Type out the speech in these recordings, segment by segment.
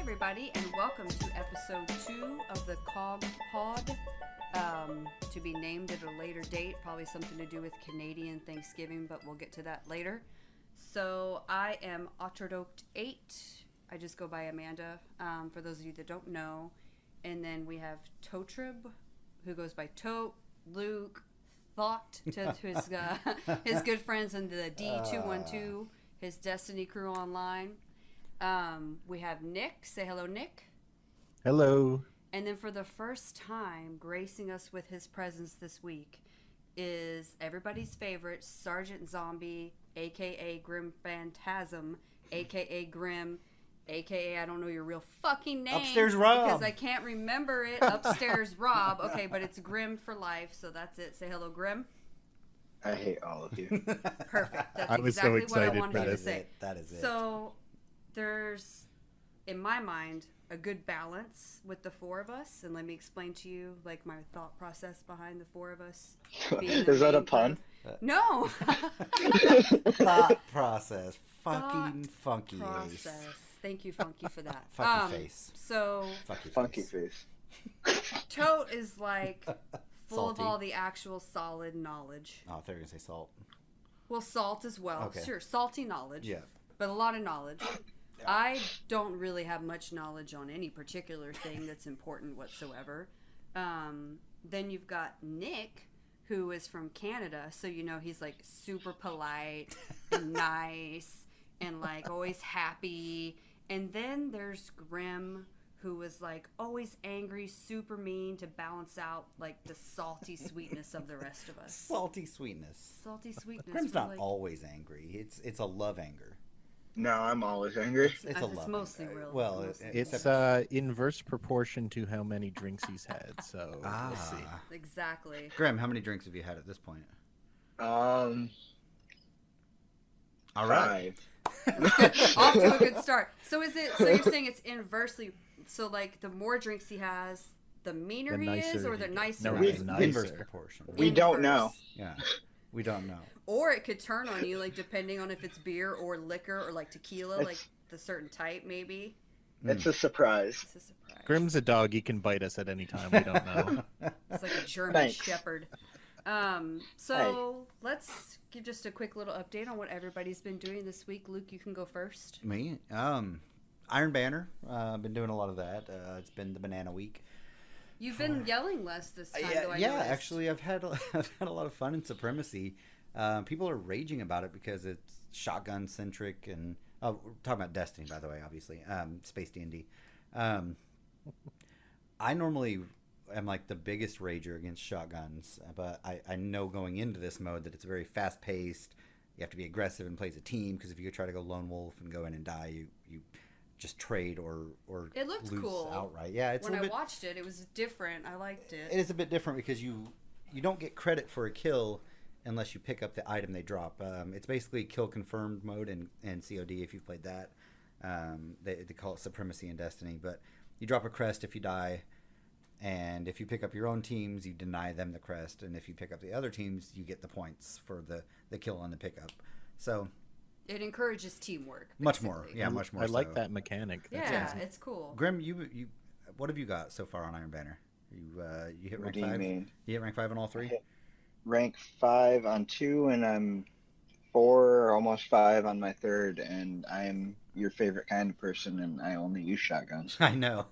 everybody, and welcome to episode 2 of the Cog Pod, to be named at a later date, probably something to do with Canadian Thanksgiving, but we'll get to that later. So I am Otterdokt8. I just go by Amanda, for those of you that don't know. And then we have Totrib, who goes by Tote, Luke, Thought, to his good friends in the D212, his Destiny crew online. We have Nick. Say hello, Nick. Hello. And then for the first time, gracing us with his presence this week is everybody's favorite Sergeant Zombie, a.k.a. Grim Phantasm, a.k.a. Grim, a.k.a. I don't know your real fucking name. Upstairs Rob. Because I can't remember it. Upstairs Rob. Okay, but it's Grim for life, so that's it. Say hello, Grim. I hate all of you. Perfect. That's I was exactly so excited what I wanted you to say. That is it. So there's, in my mind, a good balance with the four of us, and let me explain to you like my thought process behind the four of us. Is that a pun? No. Thought process. Fucking funky process. ace. Thank you, Funky, for that. Funky face. So Funky face. Tote is like full Salty. of all the actual solid knowledge. Oh, I thought you were going to say salt. Well, salt as well. Okay. Sure, salty knowledge. Yeah. But a lot of knowledge. Yeah. I don't really have much knowledge on any particular thing that's important whatsoever. Then you've got Nick, who is from Canada, so you know he's like super polite and nice and like always happy. And then there's Grim, who was like always angry, super mean to balance out like the salty sweetness of the rest of us. Salty sweetness. Salty sweetness. Grim's We're not like, always angry. It's a love anger. No, I'm always angry. It's a It's love mostly anger. real. Well, Mostly It's inverse proportion to how many drinks he's had, so we'll see. Exactly. Grim, how many drinks have you had at this point? All right. Off to a good start. So is it? So you're saying it's inversely? So like the more drinks he has, the meaner The he is, nicer or the he nicer? gets. No, he he's is? nicer. Inverse proportion. We don't know. Yeah. We don't know. Or it could turn on you, like depending on if it's beer or liquor or like tequila, like the certain type, maybe. It's a surprise. It's a surprise. Grim's a dog. He can bite us at any time. We don't know. It's like a German Thanks. shepherd. So let's give just a quick little update on what everybody's been doing this week. Luke, you can go first. Me? Iron Banner. I've been doing a lot of that. It's been the banana week. You've been yelling less this time, though. I Yeah. noticed. Actually, I've had a lot of fun in Supremacy. People are raging about it because it's shotgun centric, and we're talking about Destiny, by the way, obviously. Space D&D. I normally am like the biggest rager against shotguns, but I know going into this mode that it's very fast paced. You have to be aggressive and play as a team, because if you try to go lone wolf and go in and die, you just trade or It looked lose cool. outright. Yeah, it's When a I bit, watched it, it was different. I liked it. it is a bit different because you don't get credit for a kill unless you pick up the item they drop. It's basically kill confirmed mode in COD if you've played that. They call it Supremacy in Destiny, but you drop a crest if you die, and if you pick up your own teams, you deny them the crest, and if you pick up the other teams, you get the points for the kill on the pickup. So It encourages teamwork. much more, basically. yeah, much more. I like so. that mechanic. That's Yeah, awesome. it's cool. Grim, you what have you got so far on Iron Banner? You hit What rank do you 5? mean? You hit rank 5 on all 3? Rank 5 on 2, and I'm 4, almost 5 on my 3rd, and I'm your favorite kind of person, and I only use shotguns. I know.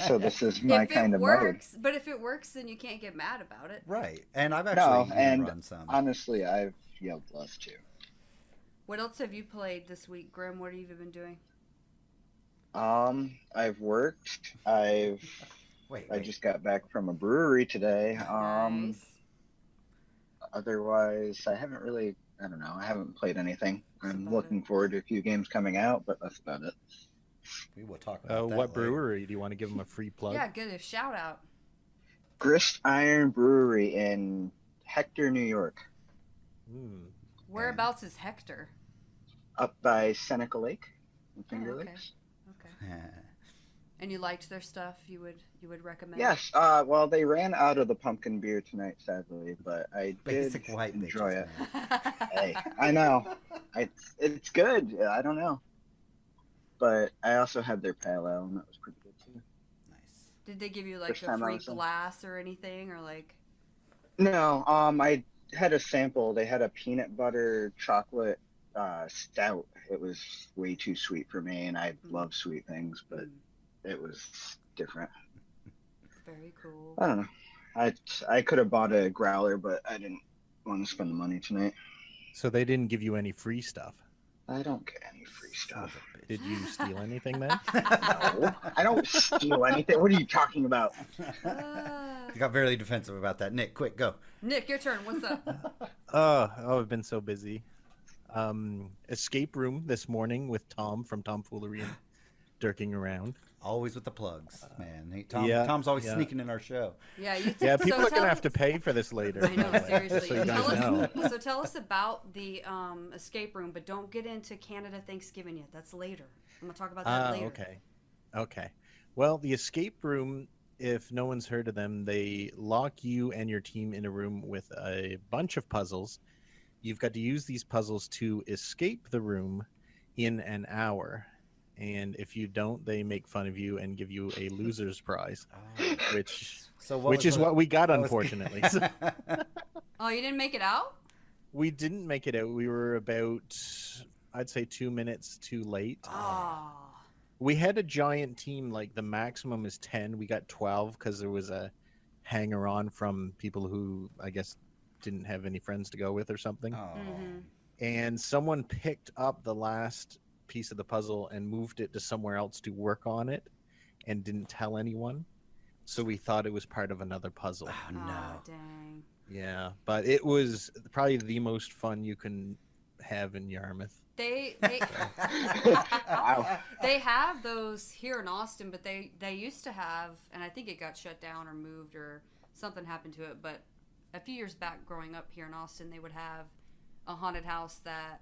So this is my If kind it of mode. works, but if it works, then you can't get mad about it. Right, and I've No, actually and run some. honestly, I've yelled less too. What else have you played this week, Grim? What have you been doing? I've worked. I Wait. just got back from a brewery today. Nice. Otherwise, I haven't really. I don't know. I haven't played anything. That's I'm about looking forward to a few games coming out, but that's about it. We will talk about that What later. brewery? Do you want to give him a free plug? Yeah, good. A shout out. Grist Iron Brewery in Hector, New York, Mm. Whereabouts is Hector? up by Seneca Lake, in Finger Oh, okay. Lakes. Okay. And you liked their stuff? You would recommend? Yes. Well, they ran out of the pumpkin beer tonight, sadly, but I Basic did white enjoy bitches, it. man. Hey, I know. It's good. I don't know. but I also had their pale ale, and that was pretty good too. Nice. Did they give you like First a time I free was there. glass or anything, or like? No, I had a sample. They had a peanut butter chocolate stout. It was way too sweet for me, and I love sweet things, but it was different. Very cool. I don't know. I could have bought a growler, but I didn't want to spend the money tonight. So they didn't give you any free stuff. I don't get any free stuff. Did you steal anything then? No, I don't steal anything. What are you talking about? You got very defensive about that. Nick, quick, go. Nick, your turn. What's up? I've been so busy. Escape room this morning with Tom from Tomfoolery and Dirking Around. Always with the plugs, man. yeah, Tom's always yeah. sneaking in our show. Yeah, Yeah, people so are gonna have to pay for this later. I know, seriously. So you guys know. So tell us about the escape room, but don't get into Canada Thanksgiving yet. That's later. I'm gonna talk about that later. Okay. Well, the escape room, if no one's heard of them, they lock you and your team in a room with a bunch of puzzles. You've got to use these puzzles to escape the room in an hour. And if you don't, they make fun of you and give you a loser's prize, which is what we got, unfortunately. Oh, you didn't make it out? We didn't make it out. We were about, I'd say, 2 minutes too late. Oh. We had a giant team, like the maximum is 10. We got 12 because there was a hanger-on from people who, I guess, didn't have any friends to go with or something. Oh. Mm-hmm. And someone picked up the last piece of the puzzle and moved it to somewhere else to work on it and didn't tell anyone. So we thought it was part of another puzzle. Oh, no. Oh, dang. Yeah, but it was probably the most fun you can have in Yarmouth. They Wow. they have those here in Austin, but they used to have, and I think it got shut down or moved or something happened to it, but a few years back growing up here in Austin, they would have a haunted house that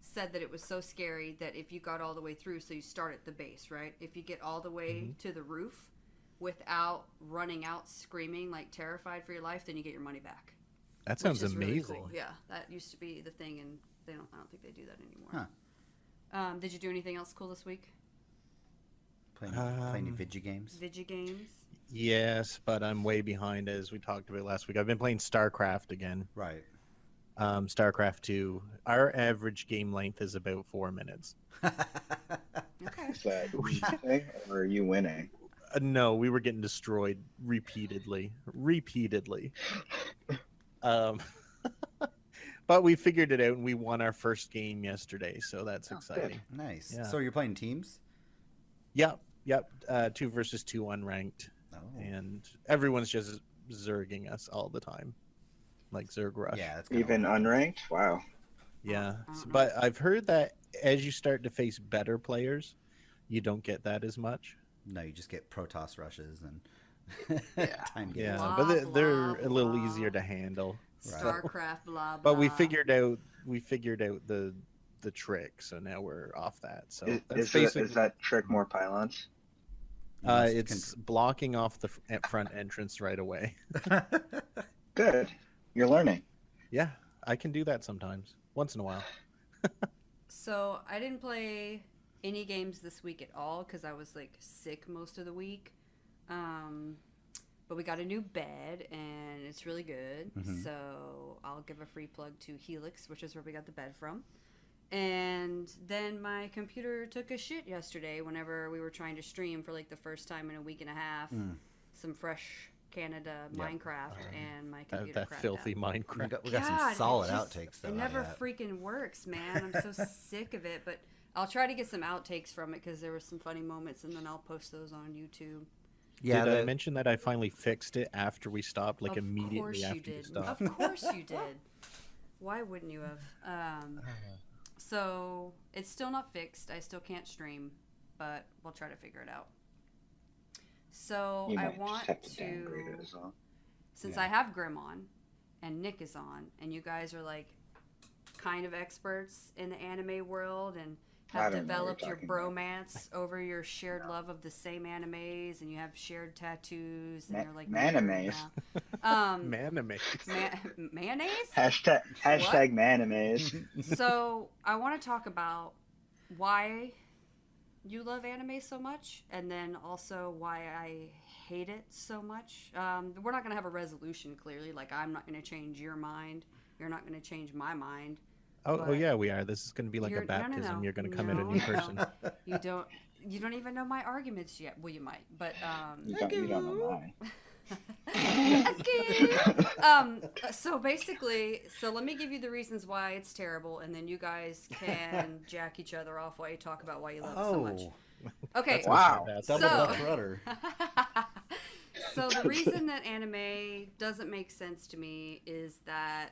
said that it was so scary that if you got all the way through, so you start at the base, right? If you get all the way to the roof without running out screaming like terrified for your life, then you get your money back. That sounds which is really amazing. cool. Yeah, that used to be the thing, and I don't think they do that anymore. Huh. Did you do anything else cool this week? Playing any Vigi games? Vigi games? Yes, but I'm way behind, as we talked about last week. I've been playing StarCraft again. Right. StarCraft 2. Our average game length is about 4 minutes. Okay. Is that thing, or are you winning? No, we were getting destroyed repeatedly. But we figured it out, and we won our first game yesterday, so that's exciting. Nice. Yeah. So you're playing teams? Yep. 2 versus 2 unranked. Oh. And everyone's just zerging us all the time. Like Zerg Rush. Yeah, that's Even unranked? Wow. Yeah. But I've heard that as you start to face better players, you don't get that as much. No, you just get Protoss rushes and time games. Yeah, Blah, but they're blah, a little blah. easier to handle. StarCraft, blah, blah. But we figured out the trick, so now we're off that. So that's Is that trick more pylons? it's blocking off the front entrance right away. Good. You're learning. Yeah, I can do that sometimes, once in a while. So I didn't play any games this week at all because I was like sick most of the week. But we got a new bed and it's really good. So I'll give a free plug to Helix, which is where we got the bed from. And then my computer took a shit yesterday whenever we were trying to stream for like the first time in a week and a half. Some fresh Canada Minecraft, and my computer That crapped filthy out. Minecraft. We got some God, solid it just- outtakes, though. It never freaking works, man. I'm so sick of it. But I'll try to get some outtakes from it because there were some funny moments, and then I'll post those on YouTube. Yeah, Did I mention that I finally fixed it after we stopped, like Of immediately course after you we did. stopped? Of course you did. Why wouldn't you have? So it's still not fixed. I still can't stream, but we'll try to figure it out. So You I might want just have to to, downgrade it as well. since I have Grim on, and Nick is on, and you guys are like kind of experts in the anime world and I have don't know what developed you're your talking about. bromance over your shared love of the same animes, and you have shared tattoos, and you're like Manimes. Manimates. Mayonnaise. Hashtag manimes. So I want to talk about why you love anime so much, and then also why I hate it so much. We're not going to have a resolution, clearly. Like, I'm not going to change your mind. You're not going to change my mind. Oh yeah, we are. This is going to be like a baptism. No. You're going to come out a new person. You don't even know my arguments yet. Well, you might, but You don't know mine. So basically, let me give you the reasons why it's terrible, and then you guys can jack each other off while you talk about why you love it so much. Okay. Wow. Double Dutch rudder. So the reason that anime doesn't make sense to me is that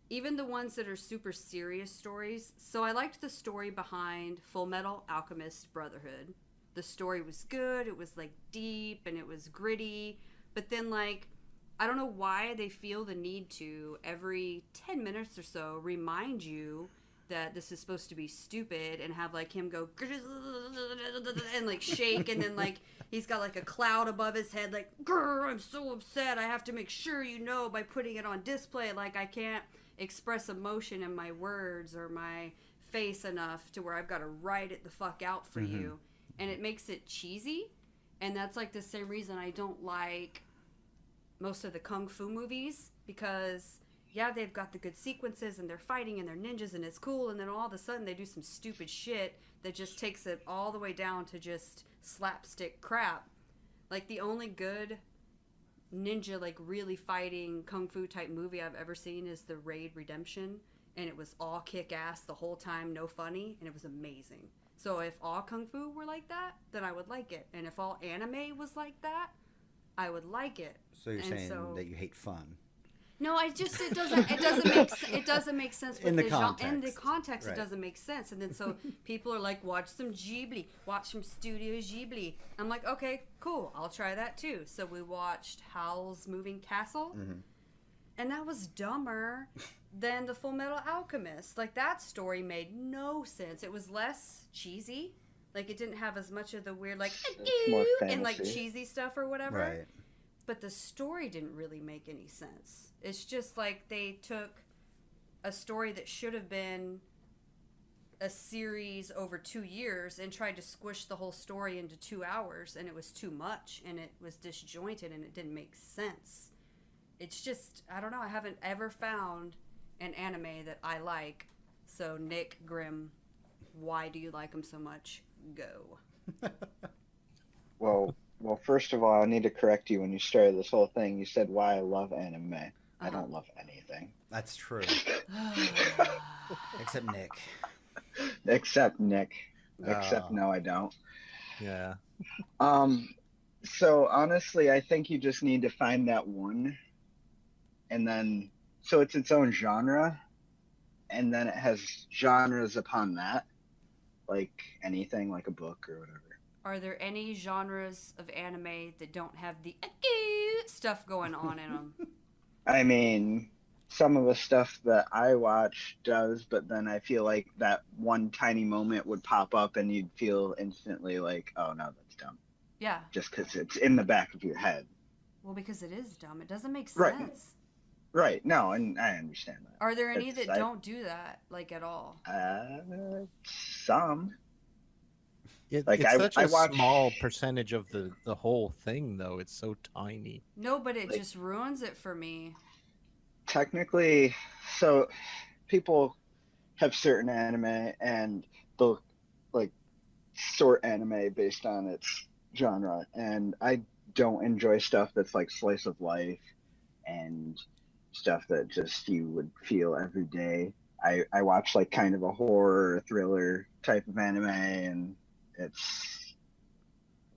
even the ones that are super serious stories. So I liked the story behind Full Metal Alchemist Brotherhood. The story was good. It was like deep and it was gritty. But then like, I don't know why they feel the need to every 10 minutes or so remind you that this is supposed to be stupid and have like him go and like shake, and then like he's got like a cloud above his head like, grr, I'm so upset. I have to make sure you know by putting it on display. Like I can't express emotion in my words or my face enough to where I've got to write it the fuck out for you. And it makes it cheesy. And that's like the same reason I don't like most of the kung fu movies, because yeah, they've got the good sequences and they're fighting and they're ninjas and it's cool, and then all of a sudden they do some stupid shit that just takes it all the way down to just slapstick crap. Like the only good ninja, like really fighting kung fu type movie I've ever seen is The Raid Redemption, and it was all kick ass the whole time, no funny, and it was amazing. So if all kung fu were like that, then I would like it, and if all anime was like that, I would like it. So you're saying that you hate fun? No, it doesn't make sense with in the context. context. In the context, Right. It doesn't make sense, and then so people are like, watch some Ghibli, watch some Studio Ghibli. I'm like, okay, cool, I'll try that too. So we watched Howl's Moving Castle, and that was dumber than the Full Metal Alchemist. Like that story made no sense. It was less cheesy. Like it didn't have as much of the weird like more and like fantasy. cheesy stuff or whatever. Right. But the story didn't really make any sense. It's just like they took a story that should have been a series over 2 years and tried to squish the whole story into 2 hours, and it was too much, and it was disjointed, and it didn't make sense. It's just, I don't know, I haven't ever found an anime that I like. So Nick Grimm, why do you like them so much? Go. Well, first of all, I need to correct you. When you started this whole thing, you said why I love anime. I don't love anything. That's true. Except Nick. Except Nick. Except no, I don't. Yeah. So honestly, I think you just need to find that one, and then so it's its own genre, and then it has genres upon that, like anything, like a book or whatever. Are there any genres of anime that don't have the stuff going on in them? I mean, some of the stuff that I watch does, but then I feel like that one tiny moment would pop up and you'd feel instantly like, oh no, that's dumb. Yeah. Just because it's in the back of your head. Well, because it is dumb. It doesn't make Right. sense. Right. No, and I understand that. Are there any that don't do that, like, at all? Some. It's such a small percentage of the whole thing, though. It's so tiny. No, but it just ruins it for me. Technically, so people have certain anime and they'll like sort anime based on its genre, and I don't enjoy stuff that's like slice of life and stuff that just you would feel every day. I watch like kind of a horror or thriller type of anime, and it's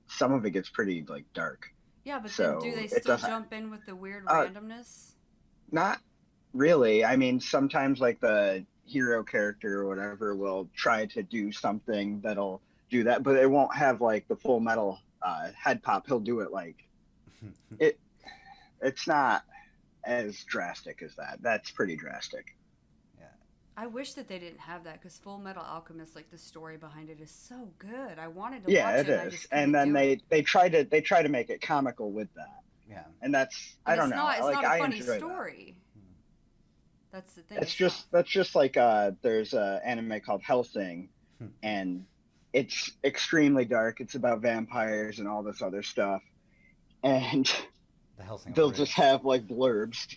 some of it gets pretty like dark. Yeah, but So, then do they it still doesn't- jump in with the weird randomness? Not really. I mean, sometimes like the hero character or whatever will try to do something that'll do that, but it won't have like the Full Metal head pop. He'll do it like it's not as drastic as that. That's pretty drastic. I wish that they didn't have that, because Full Metal Alchemist, like the story behind it is so good. I wanted to Yeah, watch it it. I is. just And couldn't then do it. they try to make it comical with that. Yeah. And that's But I don't know. It's like not a I funny enjoy that. story. That's the thing. That's just like there's a anime called Hellsing, and it's extremely dark. It's about vampires and all this other stuff, and The Hellsing they'll just Abridged. have like blurbs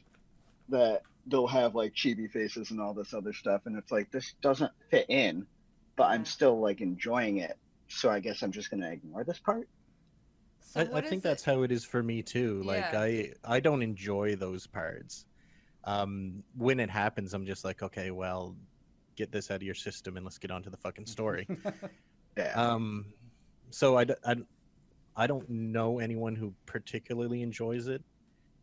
that they'll have like chibi faces and all this other stuff, and it's like this doesn't fit in, but I'm Yeah. still like enjoying it. So I guess I'm just gonna ignore this part. So I what is think that's how it is for me too. Like Yeah. I don't enjoy those parts. When it happens, I'm just like, okay, well, get this out of your system and let's get on to the fucking story. Yeah. So I don't know anyone who particularly enjoys it,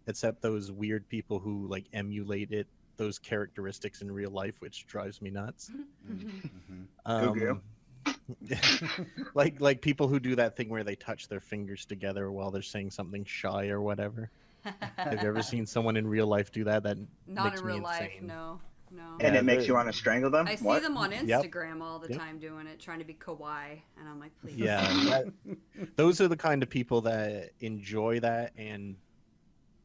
except those weird people who like emulate it, those characteristics in real life, which drives me nuts. Mhm. Like people who do that thing where they touch their fingers together while they're saying something shy or whatever. Have you ever seen someone in real life do that? That Not makes in me real life, insane. no. And Yeah, it makes the- you want to strangle them. I see What? them on Yep. Instagram all the Yep. time doing it, trying to be kawaii, and I'm like, please. Yeah, those are the kind of people that enjoy that and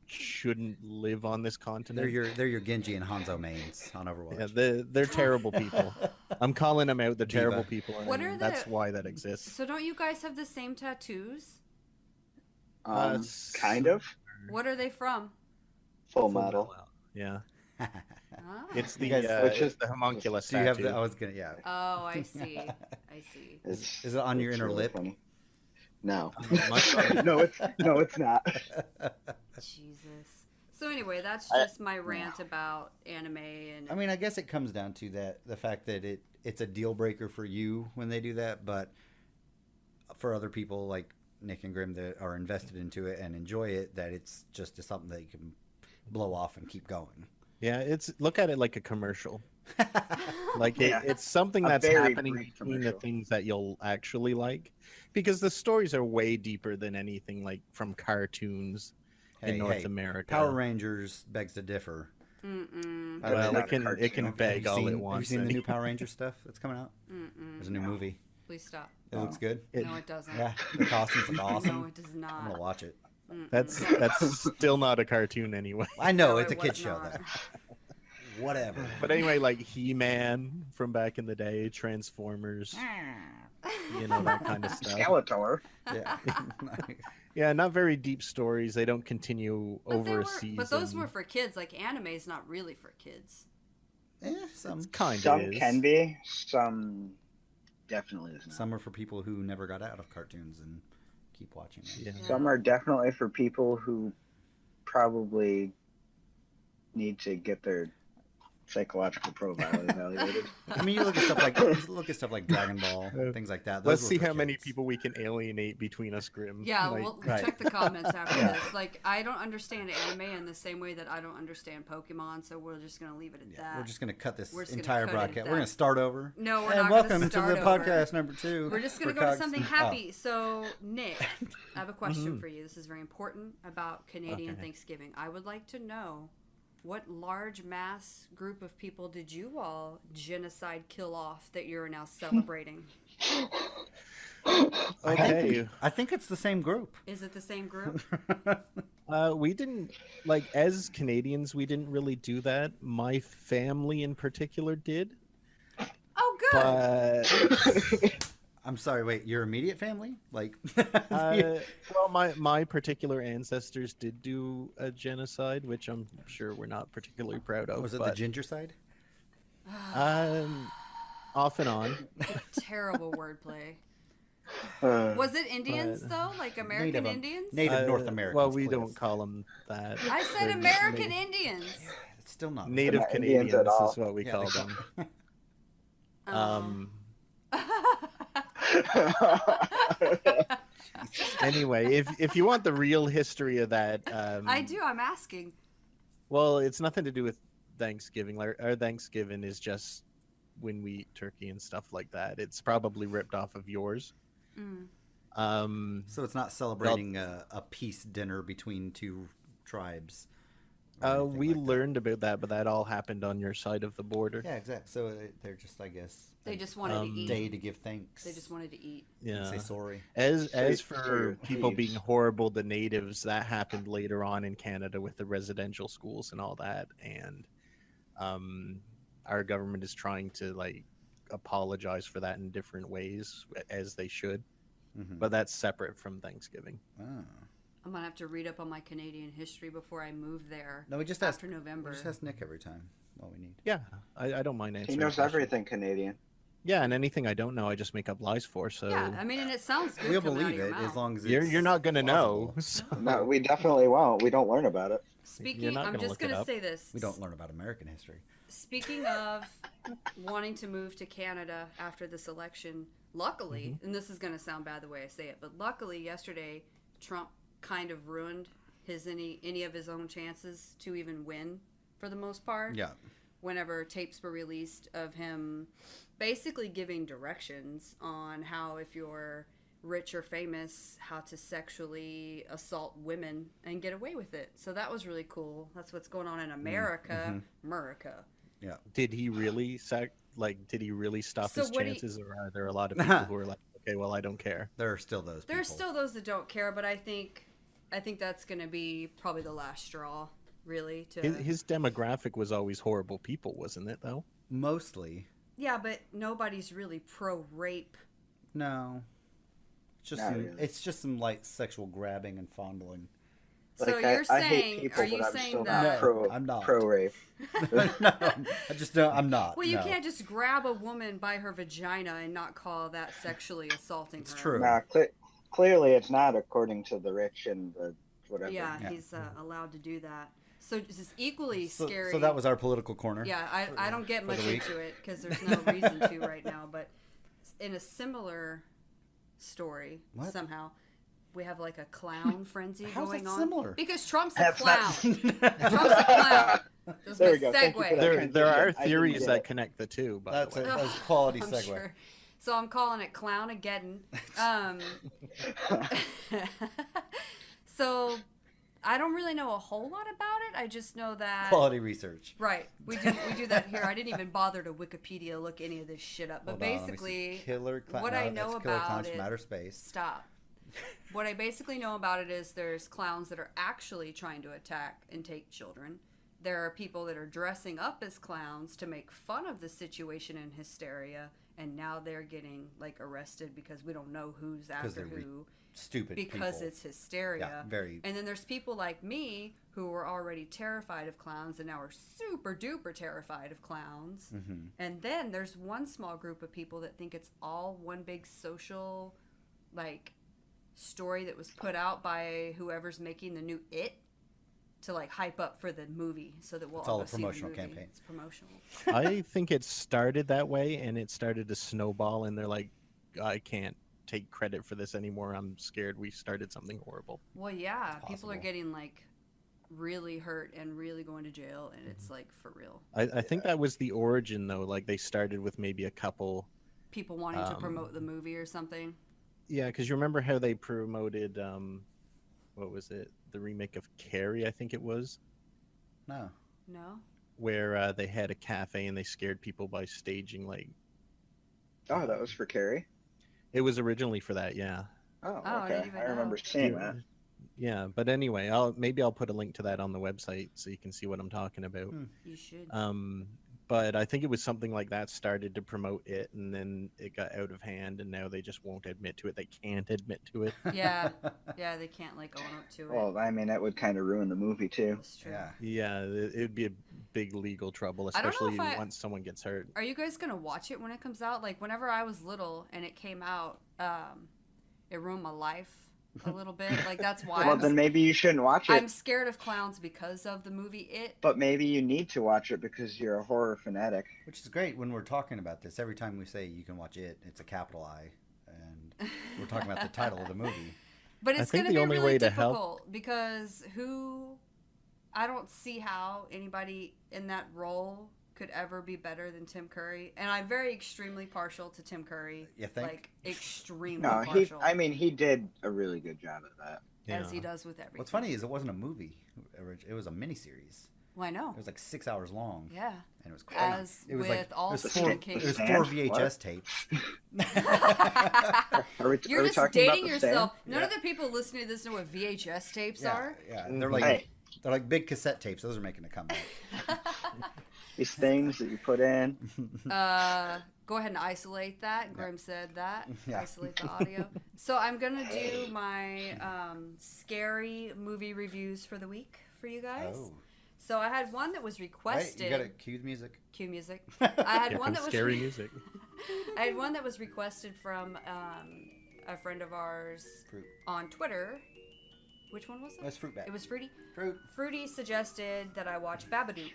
shouldn't live on this continent. They're your Genji and Hanzo mains on Overwatch. Yeah, they're terrible people. I'm calling them out. They're Diva. terrible people, What and are that's the- why that exists. So don't you guys have the same tattoos? Kind of. What are they from? Full metal. Yeah, Ah. it's the You guys- Which it's is- the homunculus Do you have tattoo. the? I was gonna. Yeah. Oh, I see. I see. It's, Is it on your it's inner really lip? funny. No. My- no, it's not. Jesus. So anyway, that's I- just my rant about anime and I mean, I guess it comes down to the fact that it's a deal breaker for you when they do that, but for other people like Nick and Grim that are invested into it and enjoy it, that it's just something that you can blow off and keep going. Yeah, it's look at it like a commercial. Like Yeah. it's something A that's very happening brief between the commercial. things that you'll actually like, because the stories are way deeper than anything like from cartoons in North America. Power Rangers begs to differ. Mm-mm. That's Well, not it a can cartoon. beg all it Have wants. you seen the and- new Power Ranger stuff that's coming out? Mm-mm. There's a new movie. Please stop. It looks good. No, it doesn't. Yeah, the costumes look awesome. No, it does I'm gonna not. watch it. Mm-mm. That's still not a cartoon anyway. I know No, it's a it kid was show not. though. Whatever. But anyway, like He-Man from back in the day, Transformers, you know, that kind of stuff. Skeletor. Yeah. Yeah, not very deep stories. They don't continue But they over were, a season. but those were for kids. Like anime is not really for kids. Some kind Some of can be. Some definitely is not. some are for people who never got out of cartoons and keep watching them. Yeah. Some are definitely for people who probably need to get their psychological profile evaluated. I mean, you look at stuff like Dragon Ball, things like that. Those Let's were see for how many kids. people we can alienate between us, Grim. Yeah, Like, we'll right. check the comments after Yeah. this. Like, I don't understand anime in the same way that I don't understand Pokemon, so we're just gonna leave it at Yeah, that. we're just gonna cut this We're just gonna entire cut it at broadcast. that. We're gonna start over. No, we're and not welcome gonna to start the over. podcast number 2. We're just gonna for go to Cogs- something Oh. happy. So, Nick, I have a question Mhm. for you. This is very important about Canadian Okay. Thanksgiving. I would like to know what large mass group of people did you all genocide kill off that you're now celebrating? Okay. I think it's the same group. Is it the same group? We didn't like as Canadians. We didn't really do that. My family in particular did, Oh, good. but I'm sorry. Wait, your immediate family? Like, well, my particular ancestors did do a genocide, which I'm sure we're not particularly proud of. was it but, the ginger side? off and on. Terrible wordplay. Uh, Was it Indians But- though, like American Native- Indians? Native North Uh, Americans. Well, we please. don't call them that. I said They're American Native, Indians. It's still not. Native Not Indians Canadians at all. is what we Yeah, call they call- them. Um, Anyway, if you want the real history of that, I do. I'm asking. Well, it's nothing to do with Thanksgiving. Like, our Thanksgiving is just when we eat turkey and stuff like that. It's probably ripped off of yours. Mm. So it's not celebrating a peace dinner between two tribes. or anything We like that. learned about that, but that all happened on your side of the border. Yeah, exactly. So they're just, I guess, They a just wanted to eat. day to give thanks. They just wanted to eat. and Yeah. say sorry. As Say- for for people being thieves. horrible to natives, that happened later on in Canada with the residential schools and all that. And our government is trying to like apologize for that in different ways, as they should. Mm-hmm. But that's separate from Thanksgiving. Oh. I'm gonna have to read up on my Canadian history before I move there. No, we just after ask, November. We just ask Nick every time what we need. Yeah, I don't mind answering. He knows questions. everything Canadian. Yeah, and anything I don't know, I just make up lies for. So Yeah, I mean, and it sounds good. We'll coming out of believe your it mouth. as long as you're not gonna know. plausible. So. No, we definitely won't. We don't learn about it. Speaking, not I'm gonna just look it gonna up. say this. We don't learn about American history. Speaking of wanting to move to Canada after this election, luckily, and this is going to sound bad the way I say it, but luckily yesterday Trump kind of ruined any of his own chances to even win for the most part. Yeah. Whenever tapes were released of him basically giving directions on how, if you're rich or famous, how to sexually assault women and get away with it. So that was really cool. That's what's going on in America. America. Yeah. Did he really Did he really stop So his what chances, or are there a lot of people who are like, okay, well, I don't care? There are still those people. There's still those that don't care, but I think that's going to be probably the last straw, really. His demographic was always horrible people, wasn't it? Though. Mostly. Yeah, but nobody's really pro-rape. No. It's just Not some, really. it's just some light sexual grabbing and fondling. So Like, you're I hate saying, people, are you but I'm saying still that? not pro, I'm not. pro-rape. No, I just don't. I'm not. Well, you no. can't just grab a woman by her vagina and not call that sexually assaulting It's her. true. Nah, clearly it's not, according to the rich and the whatever. Yeah, Yeah. he's allowed to do that. So this is equally So, scary. so that was our political corner. Yeah, I don't get for much the week. into it because there's no reason to right now. But in a similar story, What? somehow, we have like a clown frenzy How's going that on. similar? Because Trump's a That's clown. not- Trump's a clown. This is There my we go. Thank you for segue. that. There are transition. I didn't theories get that it. connect the two. By That's the a, way. that's a quality I'm segue. sure. So I'm calling it Clownageddon. So I don't really know a whole lot about it. I just know that Quality research. right. We do that here. I didn't even bother to Wikipedia look any of this shit up. But Hold on, let me see. basically, Killer clown. what no, I know that's killer about clowns it. from outer space. Stop. What I basically know about it is there's clowns that are actually trying to attack and take children. There are people that are dressing up as clowns to make fun of the situation and hysteria, and now they're getting like arrested because we don't know who's after they're who Stupid. because people. it's hysteria. Yeah, very. And then there's people like me who were already terrified of clowns and now are super duper terrified of clowns. Mm-hmm. And then there's one small group of people that think it's all one big social, like, story that was put out by whoever's making the new It to like hype up for the movie so that we'll It's all go a see the promotional movie. campaign. It's promotional. I think it started that way, and it started to snowball, and they're like, I can't take credit for this anymore. I'm scared we started something horrible. Well, yeah, people are Possible. getting like really hurt and really going to jail, and it's like for real. I think that was the origin, though. Like, they started with maybe a couple. People wanting to promote the movie or something. Yeah, because you remember how they promoted, what was it? The remake of Carrie, I think it was, No. No? where they had a cafe and they scared people by staging, like, Oh, that was for Carrie. it was originally for that, yeah. Oh, I okay. didn't even I remember know. seeing that. Yeah, but anyway, maybe I'll put a link to that on the website so you can see what I'm talking about. You should. But I think it was something like that started to promote it, and then it got out of hand, and now they just won't admit to it. They can't admit to it. Yeah, they can't like own up to it. Well, I mean, that would kind of ruin the movie too. It's true. Yeah. Yeah, it'd be a big legal trouble, I don't know especially if once someone gets hurt. Are you guys gonna watch it when it comes out? Like whenever I was little and it came out, it ruined my life a little bit. Like that's why Well, then maybe you shouldn't watch it. I'm scared of clowns because of the movie It. But maybe you need to watch it because you're a horror fanatic. Which is great when we're talking about this. Every time we say you can watch it, it's a capital I, and we're talking about the title of the movie. But I it's think gonna the be only really way to help- difficult because I don't see how anybody in that role could ever be better than Tim Curry. And I'm very extremely partial to Tim Curry. You think? Like extremely No, partial. he did a really good job at that. as he Yeah. does with everything. What's funny is it wasn't a movie. It was a miniseries. Well, I know. It was like 6 hours long. Yeah. And it was crazy. As it was with like all it was Stephen four, King. it was Stand? 4 What? VHS tapes. Are we, You're are we just talking about dating the yourself. Stand? None of the people listening to this know what VHS tapes Yeah, are. yeah. Mhm. They're like Hey. they're like big cassette tapes. Those are making a comeback. These things that you put in. go ahead and isolate that. Grim said that. Yeah. Isolate the audio. So I'm going to do my scary movie reviews for the week for you guys. Oh. So I had one that was requested. Right, you got to cue the music. Cue music. I had Here one comes that was scary music. I had one that was requested from a friend of ours Fruit. on Twitter. Which one was it? That's Fruit Bat. It was Fruity. Fruit. Fruity suggested that I watch Babadook,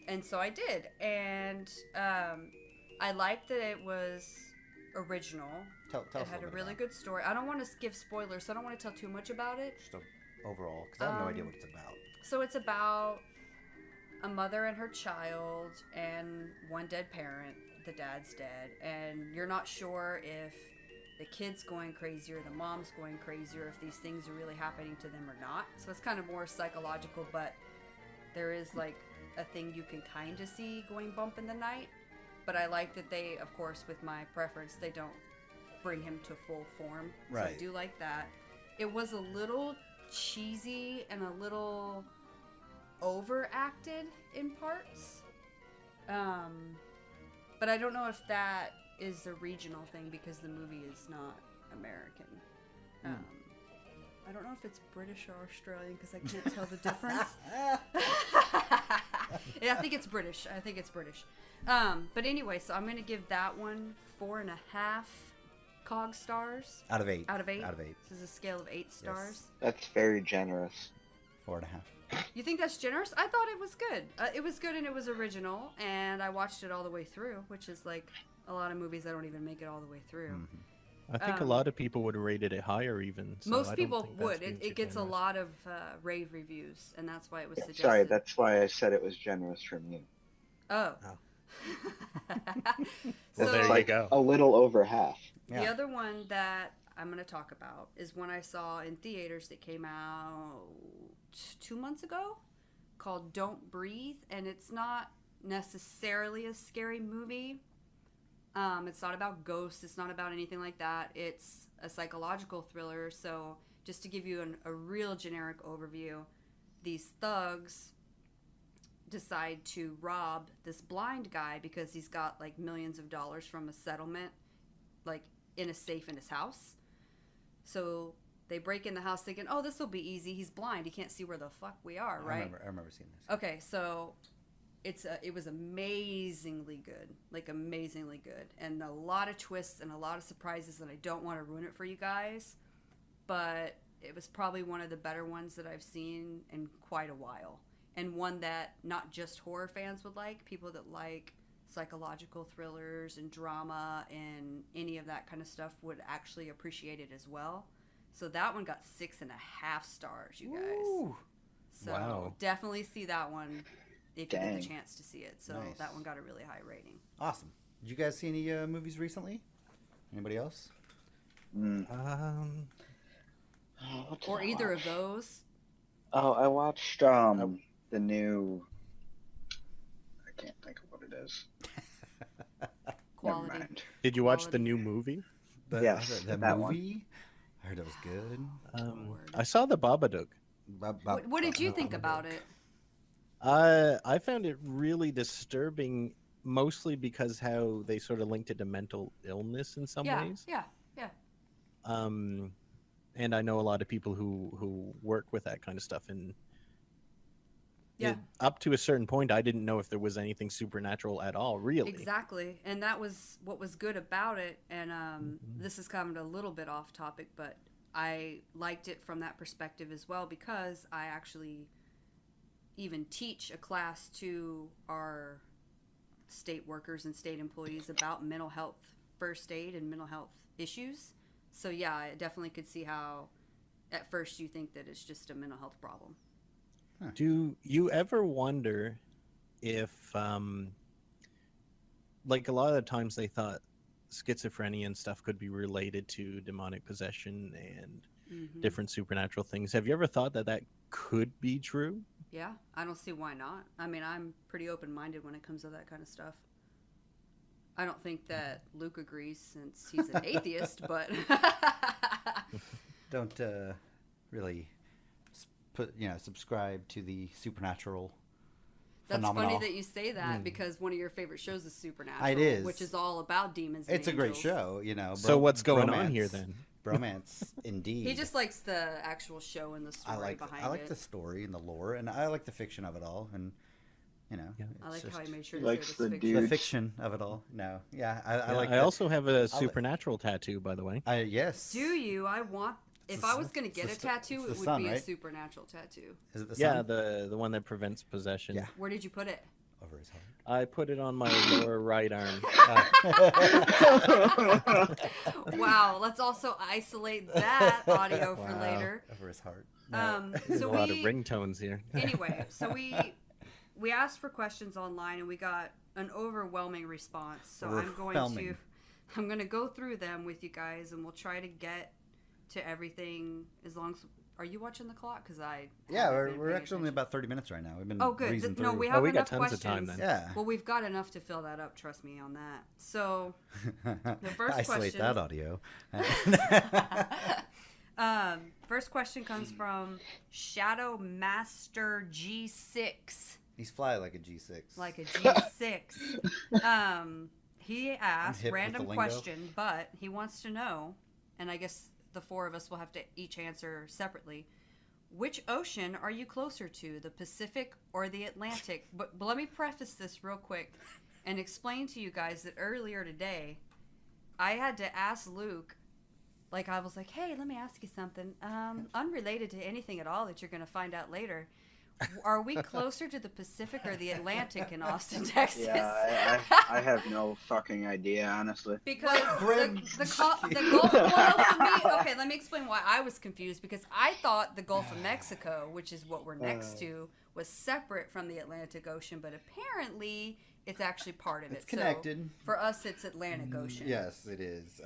and so I did. And I liked that it was original. Tell It us had a bit really about good story. I don't want to give spoilers, so I don't want to tell too much about it. it. Just overall, because I have no idea what it's about. So it's about a mother and her child and one dead parent. The dad's dead, and you're not sure if the kid's going crazy or the mom's going crazy or if these things are really happening to them or not. So it's kind of more psychological, but there is like a thing you can kind of see going bump in the night. But I like that they, of course, with my preference, they don't bring him to full form. So I Right. do like that. It was a little cheesy and a little overacted in parts. But I don't know if that is a regional thing because the movie is not American. I don't know if it's British or Australian because I can't tell the difference. Yeah, I think it's British. But anyway, so I'm going to give that one 4.5 cog stars. Out of 8. Out of 8? Out of 8. This is a scale of 8 stars. That's very generous. 4.5. You think that's generous? I thought it was good. It was good and it was original, and I watched it all the way through, which is like a lot of movies I don't even make it all the way through. Mm-hmm. I think a lot of people would have rated it higher even. So I Most don't people think that's would. being too It gets a generous. lot of rave reviews, and that's why it was suggested. Sorry, that's why I said it was generous from you. Oh. Oh. So Well, there It's you like go. a little over half. the Yeah. other one that I'm going to talk about is one I saw in theaters that came out 2 months ago called Don't Breathe, and it's not necessarily a scary movie. It's not about ghosts. It's not about anything like that. It's a psychological thriller. So just to give you a real generic overview, these thugs decide to rob this blind guy because he's got like millions of dollars from a settlement, like in a safe in his house. So they break in the house thinking, oh, this will be easy. He's blind. He can't see where the fuck we are, right? I remember seeing this. Okay, so it was amazingly good, like amazingly good, and a lot of twists and a lot of surprises, and I don't want to ruin it for you guys, but it was probably one of the better ones that I've seen in quite a while, and one that not just horror fans would like, people that like psychological thrillers and drama and any of that kind of stuff would actually appreciate it as well. So that one got 6.5 stars, you guys. Ooh. So Wow. definitely see that one if you get Dang. the chance to see it. So Nice. that one got a really high rating. Awesome. Did you guys see any movies recently? Anybody else? Mm. Or What did I either watch? of those. Oh, I watched the new. I can't think of what it is. Never Quality. mind. Did you watch the Quality. new movie? Yes, The that one. movie? I heard it was good. Word. I saw the Babadook. What did you think about it? I found it really disturbing, mostly because how they sort of linked it to mental illness in some ways. Yeah. And I know a lot of people who work with that kind of stuff, and Yeah. up to a certain point, I didn't know if there was anything supernatural at all, really. Exactly. And that was what was good about it. And this is kind of a little bit off topic, but I liked it from that perspective as well because I actually even teach a class to our state workers and state employees about mental health first aid and mental health issues. So yeah, I definitely could see how at first you think that it's just a mental health problem. Do you ever wonder if, like a lot of the times they thought schizophrenia and stuff could be related to demonic possession and different supernatural things. Have you ever thought that that could be true? Yeah, I don't see why not. I mean, I'm pretty open-minded when it comes to that kind of stuff. I don't think that Luke agrees since he's an atheist, but Don't really subscribe to the supernatural. That's phenomenal. funny that you say that because one of your favorite shows is Supernatural. It is. Which is all about demons and It's a great angels. show, you know. So what's going on bromance. here then? Bromance, indeed. He just likes the actual show and the story behind it. I like the story and the lore, and I like the fiction of it all, and you know. Yeah. I like how he made sure He to say likes this the fiction. The dude. fiction of it all. No, yeah, I Yeah, like. I also have a supernatural tattoo, by the way. Yes. Do you? I want. If I was going to get a tattoo, it would sun, be a right? Supernatural tattoo. Is it the Yeah, sun? the one that prevents possession. Yeah. Where did you put it? Over his heart. I put it on my lower right arm. Wow, let's also isolate that audio for Wow. later. Over his heart. There's So a lot of we ringtones here. anyway, so we asked for questions online and we got an overwhelming response. So Overwhelming. I'm going to go through them with you guys and we'll try to get to everything as long as are you watching the clock? Because Yeah, haven't been we're paying actually only attention. about 30 minutes right now. We've been Oh, good. breezing No, through. we have we enough got tons questions. of time then. Yeah. Well, we've got enough to fill that up. Trust me on that. So the first Isolate question. that audio. First question comes from Shadow Master G6. He's fly like a G6. Like a G6. He asked hip with random the lingo. question, but he wants to know, and I guess the four of us will have to each answer separately. Which ocean are you closer to, the Pacific or the Atlantic? But let me preface this real quick and explain to you guys that earlier today, I had to ask Luke, like I was like, hey, let me ask you something, unrelated to anything at all that you're going to find out later. Are we closer to the Pacific or the Atlantic in Austin, Texas? Yeah, I have no fucking idea, honestly. Because Grim. the Gulf, well, for me, okay, let me explain why I was confused. Because I thought the Gulf of Mexico, which is what we're next to, was separate from the Atlantic Ocean, but apparently it's actually part of it. It's connected. So for us, it's Atlantic Ocean. Yes, it is.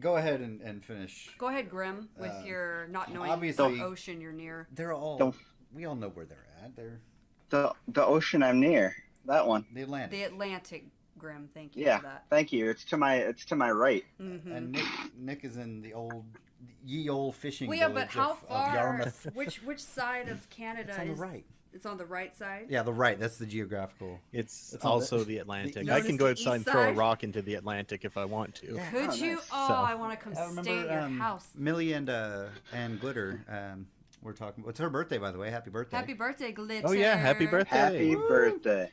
Go ahead and finish. Go ahead, Grim, with your not knowing obviously- what ocean you're near. They're all. Don't- We all know where they're at. They're The ocean I'm near, that one. the Atlantic. The Atlantic, Grim. Thank you Yeah, for that. thank you. It's to my right. Mm-hmm. And Nick is in the ye old fishing Well, yeah, village but how of far? Yarmouth. Which side of Canada It's on the is? right. It's on the right side. Yeah, the right. That's the geographical. It's It's on also the- the Atlantic. the I east- can go the outside and east throw a side? rock into the Atlantic if I want to. Yeah. Could Oh, you? nice. Oh, So- I want to come I stay at your house. Millie and Glitter. We're talking. It's her birthday, by the way. Happy birthday. Happy birthday, Glitter. Oh yeah, happy birthday! Happy birthday.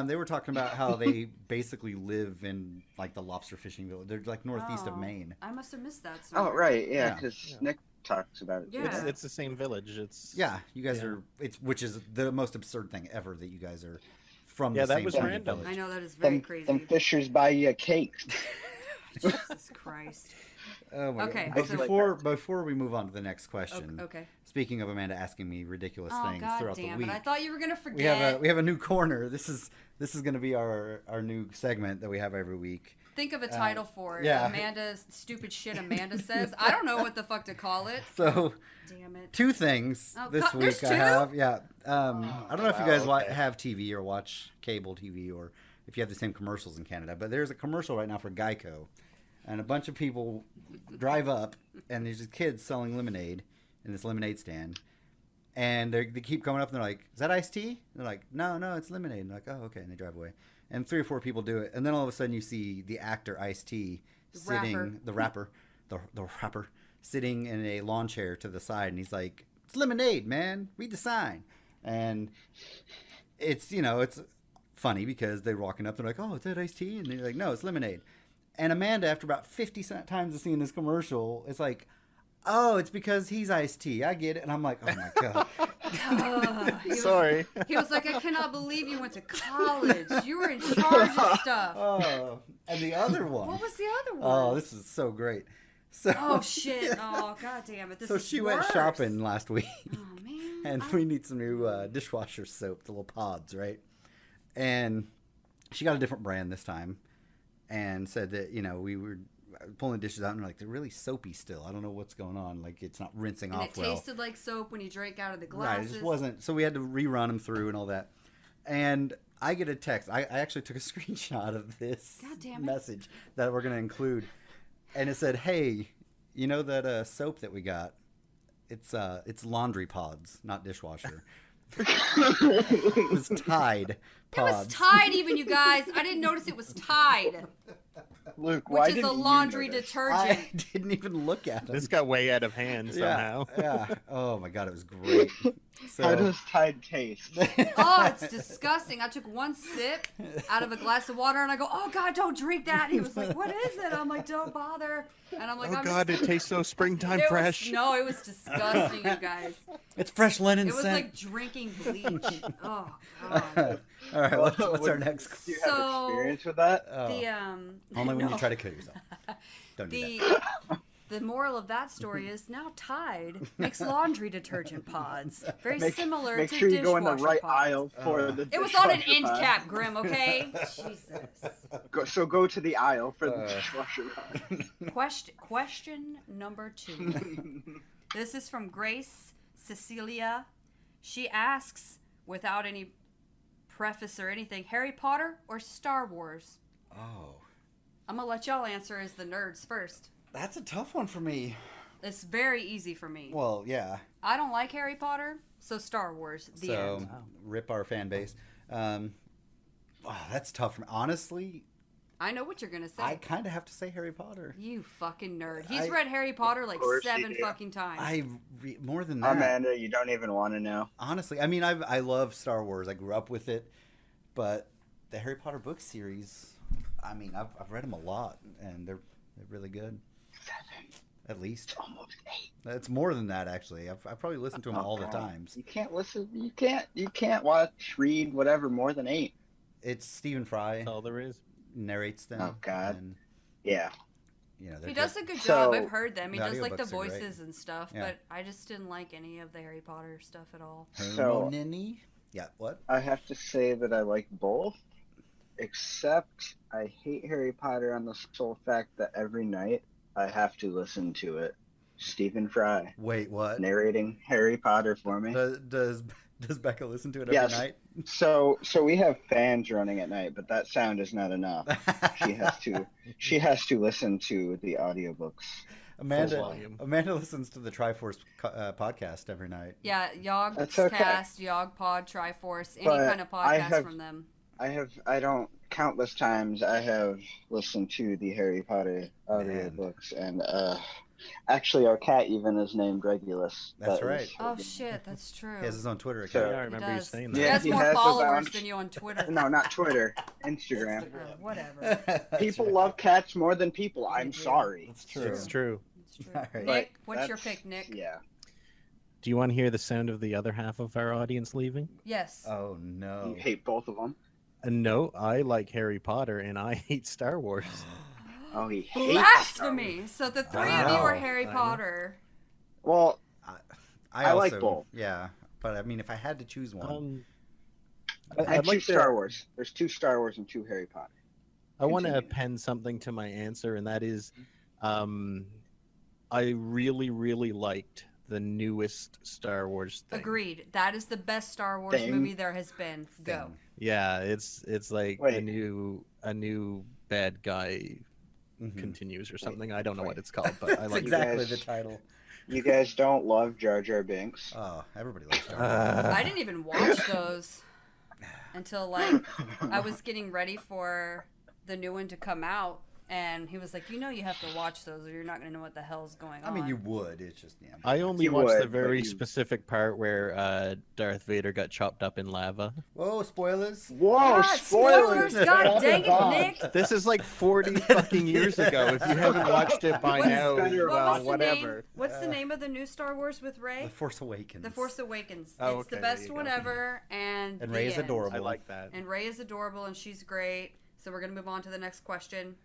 They were talking about how they basically live in like the lobster fishing village. They're like northeast of Oh, Maine. I must have missed that. Oh, Somewhere. right, yeah, Yeah. because Nick talks about it. Yeah. It's the same village. It's Yeah, you guys Yeah. are. Which is the most absurd thing ever that you guys are from. Yeah, the that same was tiny random. village. I know that is very Them, crazy. them fishers buy you cakes. Jesus Christ. Oh my Okay, God. so- But before we move on to the next question, Okay. speaking of Amanda asking me ridiculous Oh things God throughout the damn week, it! I thought you were gonna forget. we have a new corner. This is going to be our new segment that we have every week. Think of a title for it. yeah. Amanda's stupid shit. Amanda says. I don't know what the fuck to call it. So Damn it. two things Oh, this God, week there's I two? have. Yeah. I don't know if you guys wow, okay. have TV or watch cable TV or if you have the same commercials in Canada, but there's a commercial right now for Geico, and a bunch of people drive up, and there's just kids selling lemonade in this lemonade stand, and they keep coming up and they're like, "Is that iced tea?" And they're like, "No, it's lemonade." And they're like, "Oh, okay," and they drive away. And 3 or 4 people do it, and then all of a sudden you see the actor Ice-T sitting, the rapper sitting in a lawn chair to the side, and he's like, "It's lemonade, man. Read the sign." And it's it's funny because they're walking up, they're like, "Oh, is that iced tea?" And they're like, "No, it's lemonade." And Amanda, after about 50 times of seeing this commercial, is like, "Oh, it's because he's iced tea. I get it." And I'm like, "Oh my God." He was- Sorry. He was like, I cannot believe you went to college. You were in charge of stuff. Oh, and the other one. What was the other one? Oh, this is so great. So, Oh shit! Oh god damn it! This so is she worse. went shopping last week, Oh man. and we need some new dishwasher soap, the little pods, right? And she got a different brand this time, and said that we were pulling dishes out and we're like, they're really soapy still. I don't know what's going on. Like it's not rinsing And off it well. tasted like soap when you drank out of the Right, glasses. it just wasn't. So we had to rerun them through and all that. And I get a text. I actually took a screenshot of this God damn it. message that we're going to include. And it said, "Hey, you know that soap that we got? It's laundry pods, not dishwasher." It was Tide It was Pods. Tide, even, you guys. I didn't notice it was Tide, Luke, why which is didn't a you laundry notice? detergent. I didn't even look at them. This got way out of hand somehow. Yeah. Oh my god, it was great. So, How does Tide taste? Oh, it's disgusting. I took one sip out of a glass of water and I go, oh God, don't drink that. And he was like, what is it? I'm like, don't bother. And I'm like, Oh I'm God, just... it tastes so springtime It fresh. No, it was disgusting, you guys. It's fresh linen It was scent. like drinking bleach. Oh God. All right, what's our next? Do you have So- experience with that? Oh, The only when no. you try to kill yourself. Don't do The that. the moral of that story is now Tide makes laundry detergent pods. Very similar Make to sure you go in the dishwasher right pods. aisle for the. It was on an dishwasher end pod. cap, Grim, okay? Jesus. Go to the aisle for the dishwasher pod. Question number 2. This is from Grace Cecilia. She asks, without any preface or anything, Harry Potter or Star Wars? Oh, I'm going to let y'all answer as the nerds first. that's a tough one for me. It's very easy for me. Well, yeah. I don't like Harry Potter, so Star Wars, the So end. rip our fan base. That's tough for me. Honestly, I know what you're going to say. I kind of have to say Harry Potter. You fucking nerd. He's I- read Harry Potter like Of course you 7 do. fucking times. More than that. Amanda, you don't even want to know. Honestly, I mean, I love Star Wars. I grew up with it, but the Harry Potter book series, I mean, I've read them a lot, and they're really good. 7. At least Almost 8. it's more than that. Actually, I've probably listened to them all the God. times. You can't listen. You can't watch, read, whatever more than 8. It's Stephen Fry That's all there is. narrates them. Oh, God. And, Yeah. you know, they're He does good. a good So- job. I've heard them. He The does like the audiobooks are great. voices and stuff, Yeah. but I just didn't like any of the Harry Potter stuff at all. So- Hermione? Yeah. What? I have to say that I like both, except I hate Harry Potter on the sole fact that every night I have to listen to it. Stephen Fry Wait, what? narrating Harry Potter for me. Does Becca listen to it every Yes. night? So we have fans running at night, but that sound is not enough. She has to listen to the audiobooks. Full Amanda volume. listens to the Triforce podcast every night. Yeah, That's Yogscast, okay. Yogpod, Triforce, any But kind of I podcast have- from them. I don't countless times I have listened to the Harry Potter audiobooks, and actually our cat even is named Regulus. That's That right. is- Oh shit, that's true. He has his own Twitter So- account. Yeah, I He remember you does. saying He that. Yeah, has he more has a followers bunch. than you on Twitter. No, not Twitter, Instagram. Whatever. That's People right. love cats more than people. I'm do. sorry. That's true. It's true. It's true. All right. Nick, But what's your that's- pick, Nick? Yeah. Do you want to hear the sound of the other half of our audience leaving? Yes. Oh no. You hate both of them. No, I like Harry Potter and I hate Star Wars. Oh, he hates Star Wars. Blasphemy! So the three of you know, are Harry I know. Potter. Well, I like also- both. Yeah, but I mean, if I had to choose one, I I'd like choose to- Star Wars. There's 2 Star Wars and 2 Harry Potter. I want to Continue. append something to my answer, and that is, I really, really liked the newest Star Wars thing. Agreed. That is the best Star Wars Thing. movie there has been. Go. thing. Yeah, it's like Wait. a new bad guy Mhm. continues or something. I don't know what Wait. it's called, but I That's like exactly guys- the title. You guys don't love Jar Jar Binks. Oh, everybody loves Star it. Wars. I didn't even watch those until like I was getting ready for the new one to come out, and he was like, "You know, you have to watch those, or you're not going to know what the hell's going on." I mean, you would. It's just yeah. I only You watched the would, but very you- specific part where Darth Vader got chopped up in lava. Whoa, spoilers! Whoa, God, spoilers! God dang it, God. Nick! This is like 40 fucking years ago. If you haven't watched it by What's- now, what well, What's the whatever. name? What's the name of the new Star Wars with The Rey? Force Awakens. The Force Awakens. Oh, It's the okay, there best you one go. ever, and And the Rey is end. adorable. I like that. And Rey is adorable, and she's great. So we're gonna move on to the next question.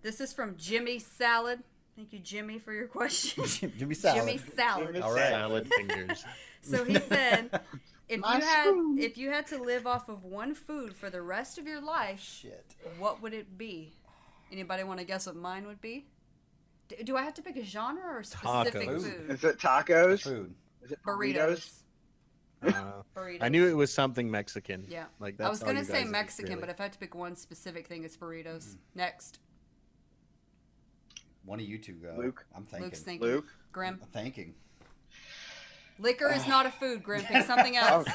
This is from Jimmy Salad. Thank you, Jimmy, for your question. Jimmy Salad. Jimmy Salad. Jimmy All right. Salad fingers. So he said, Mushroom. if you had to live off of one food for the rest of your life, Shit. what would it be? Anybody want to guess what mine would be? Do I have to pick a genre or a specific Tacos. food? Is it tacos? Food. Is it Burritos. Burritos. I knew it was something Mexican. Yeah. Like I that's was all gonna you say guys Mexican, really- but if I had to pick one specific thing, it's burritos. Next, One of you two go. Luke. I'm thinking. Luke's thinking. Luke? Grim. I'm thinking. Liquor is not a food, Grim. Pick something else.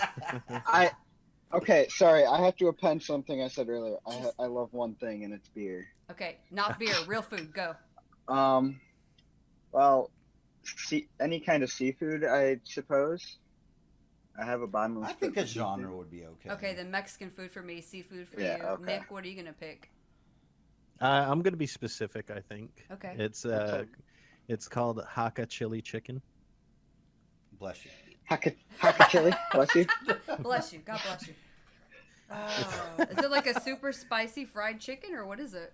Okay, sorry. I have to append something I said earlier. I love one thing, and it's beer. Okay, not beer, real food. Go. Well, any kind of seafood, I suppose. I have a bottomless. I think pit a for genre seafood. would be okay. Okay, then Mexican food for me, seafood for Yeah, you. okay. Nick, what are you gonna pick? I'm gonna be specific. I think. Okay. It's called Haka chili chicken. Bless you. Haka chili. Bless you. Bless you. God bless you. Is it like a super spicy fried chicken or what is it?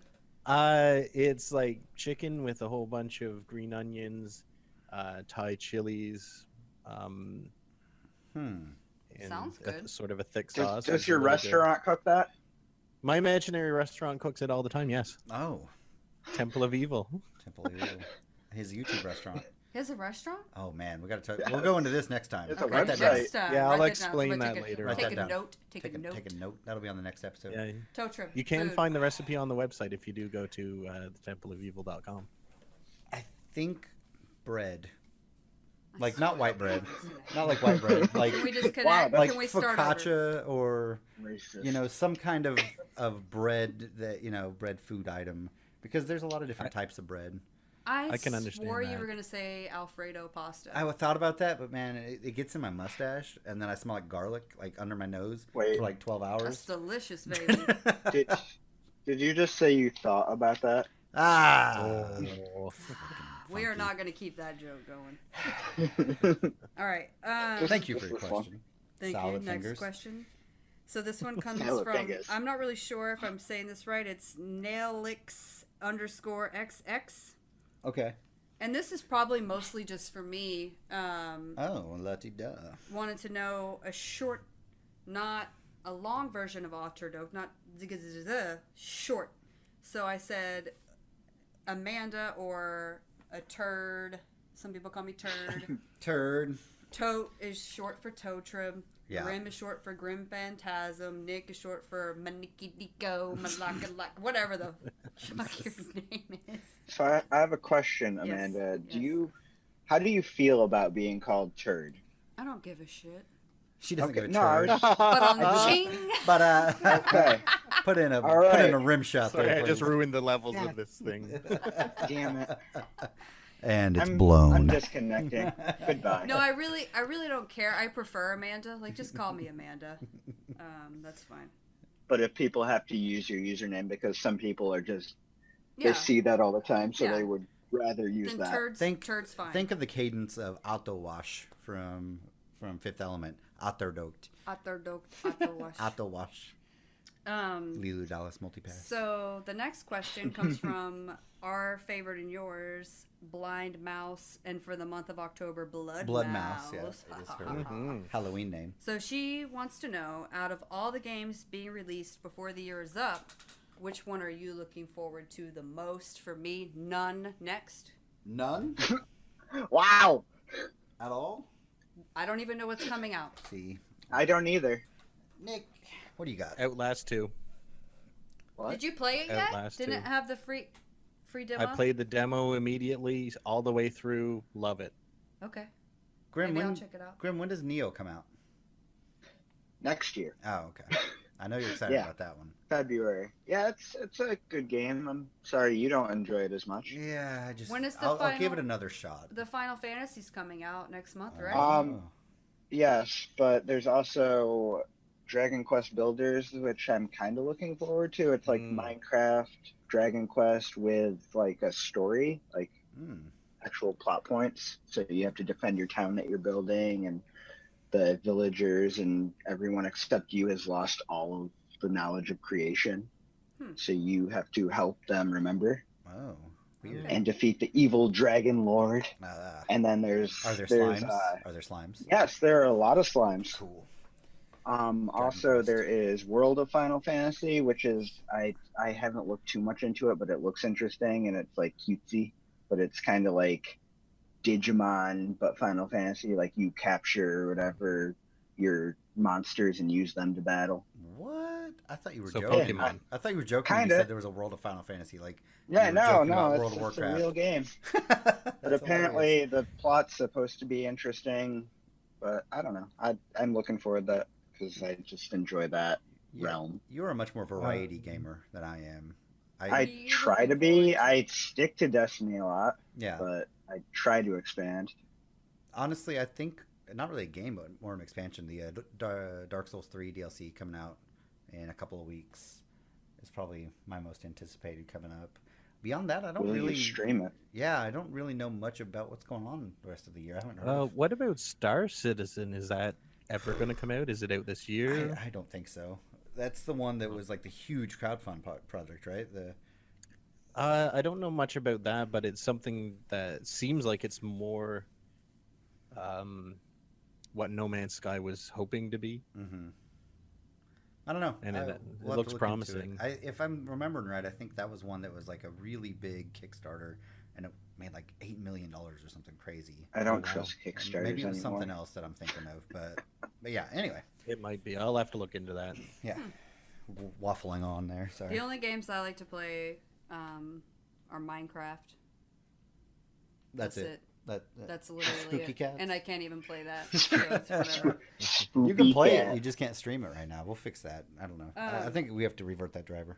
It's like chicken with a whole bunch of green onions, Thai chilies. And Sounds good. sort of a thick sauce. Does It's your really good. restaurant cook that? My imaginary restaurant cooks it all the time. Yes. Oh, Temple of Evil. Temple of Evil. His YouTube restaurant. He has a restaurant? Oh man, we got to. We'll go into this next time. It's a Write that website. down. Next time. Yeah, I'll Write that down. explain Somebody that take a- later Write Take that a down. note. Take a note. Take a note. That'll be on the next episode. Yeah. Totra. You can food. find the recipe on the website if you do go to templeofevil.com. I think bread, like not white bread, not like white bread, like Can we disconnect? Wow, like Can we start over? focaccia or Racist. some kind of bread bread food item, because there's a lot of different types of bread. I can understand swore you that. were gonna say Alfredo pasta. I thought about that, but man, it gets in my mustache, and then I smell like garlic, like under my nose Wait. for like 12 That's hours. delicious, baby. Did you just say you thought about that? We are not gonna keep that joke going. All right. Thank you for This your was fun. question. Thank Salad you. Next fingers. question. So this one comes Salad from. fingers. I'm not really sure if I'm saying this right. It's Nailix_XX. Okay. And this is probably mostly just for me. Oh, la-ti-da. Wanted to know a short, not a long version of Otterdoke, not short. So I said Amanda or a turd. Some people call me turd. Turd. Tote is short for Totra. Yeah. Grim is short for Grim Phantasm. Nick is short for Maniki Diko, Malakalak, whatever the fuck your name is. So I have a question, Yes, Amanda. yes. How do you feel about being called turd? I don't give a shit. She doesn't Okay, give a no, I turd. was- But on just- ching. But Okay, put in a All right. put in a rim shot Sorry, there. I just please. ruined the levels God. of this thing. damn it. And it's I'm blown. disconnecting. Goodbye. No, I really don't care. I prefer Amanda. Like, just call me Amanda. That's fine. But if people have to use your username, because some people are just Yeah. they see that all the time, so Yeah. they would rather use Then that. turd's fine. Think of the cadence of Auto Wash from Fifth Element. Otterdokt. Otterdoke, Otterwash. Auto Wash. Lilu Dallas Multipass. So the next question comes from our favorite and yours, Blind Mouse, and for the month of October, Blood Mouse. Yes, it is her Mhm. Halloween name. So she wants to know, out of all the games being released before the year is up, which one are you looking forward to the most? For me, none. Next. None Wow, at all. I don't even know what's coming out. See, I don't either. Nick, what do you got? Outlast 2. What? Did you play it yet? Outlast Didn't 2. it have the free demo? I played the demo immediately, all the way through. Love it. Okay. Grim, Maybe I'll when, check it out. Grim, when does Neo come out? Next year, Oh, okay. I know you're excited Yeah. about that one. February. Yeah, it's a good game. I'm sorry you don't enjoy it as much. Yeah, I just. When is the I'll give final- it another shot. The Final Fantasy's coming out next month, right? Um, Yes, but there's also Dragon Quest Builders, which I'm kind of looking forward to. It's like Minecraft, Dragon Quest with like a story, like actual plot points. So you have to defend your town that you're building, and the villagers and everyone except you has lost all of the knowledge of creation. So you have to help them remember Oh, weird. Okay. and defeat the evil dragon lord. And then Are there slimes? Are there slimes? Yes, there are a lot of slimes. Cool. Also, Quest. there is World of Final Fantasy, which is I haven't looked too much into it, but it looks interesting and it's like cutesy, but it's kind of like Digimon, but Final Fantasy. Like you capture whatever your monsters and use them to battle. What? I thought you were So joking. Pokemon. I thought you were joking when you Kinda. said there was a World of Final Fantasy. Like, Yeah, you were no, joking no, about World it's of a Warcraft. real game. That's But apparently the plot's supposed to be interesting. but I don't know. I'm looking forward to that because I just enjoy that realm. You're a much more variety gamer than I am. I What are you try to looking be. forward to? I stick to Destiny a lot, yeah. but I try to expand. Honestly, I think not really a game, but more an expansion. The Dark Souls 3 DLC coming out in a couple of weeks is probably my most anticipated coming up. Beyond that, I don't Will really you stream it? Yeah, I don't really know much about what's going on the rest of the year. I haven't heard of. What about Star Citizen? Is that ever going to come out? Is it out this year? I don't think so. That's the one that was like the huge crowdfund project, right? I don't know much about that, but it's something that seems like it's more what No Man's Sky was hoping to be. Mm-hmm. I don't know. And we'll it have to looks look promising. into it. If I'm remembering right, I think that was one that was like a really big Kickstarter, and it made like $8 million or something crazy. I don't wow. trust Kickstarters Maybe it was anymore. something else that I'm thinking of, but yeah. Anyway, It might be. I'll have to look into that. yeah, waffling on there. Sorry. The only games I like to play are Minecraft. That's it. That's literally Spooky it. Cats? And I can't even play that. So it's whatever. You can play Cat. it. You just can't stream it right now. We'll fix that. I don't know. I Um, think we have to revert that driver.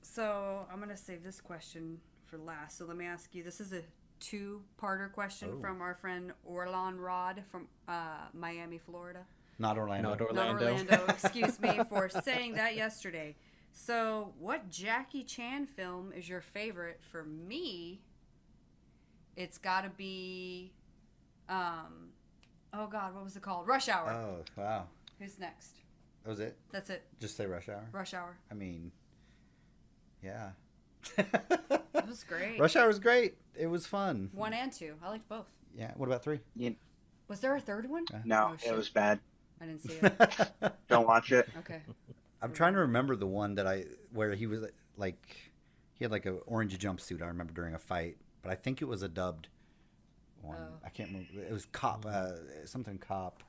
So I'm gonna save this question for last. So let me ask you. This is a two-parter question Oh. from our friend Orlon Rod from Miami, Florida. Not Orlando. Not Not Orlando. Orlando. Excuse me for saying that yesterday. So, what Jackie Chan film is your favorite? For me, it's got to be, oh God, what was it called? Rush Hour. Oh wow. Who's next? That was it. That's it. Just say Rush Hour. Rush Hour. I mean, yeah. It was great. Rush Hour was great. It was fun. 1 and 2. I liked both. Yeah. What about 3? Was there a third one? No, Oh, it shit. was bad. I didn't see it. Don't watch it. Okay. I'm trying to remember the one where he was like, he had like an orange jumpsuit. I remember during a fight, but I think it was a dubbed one. Oh. I can't remember. It was Cop, something Cop.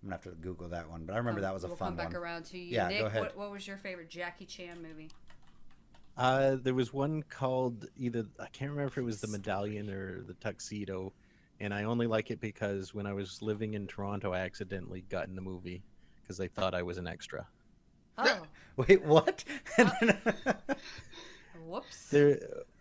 I'm gonna have to Google that one, but I remember that was a we'll fun come back one. around to you. Yeah, Nick, go ahead. What was your favorite Jackie Chan movie? There was one called either, I can't remember if it was the Medallion or the Tuxedo, and I only like it because when I was living in Toronto, I accidentally got in the movie because they thought I was an extra. Oh, Wait, what? whoops. There,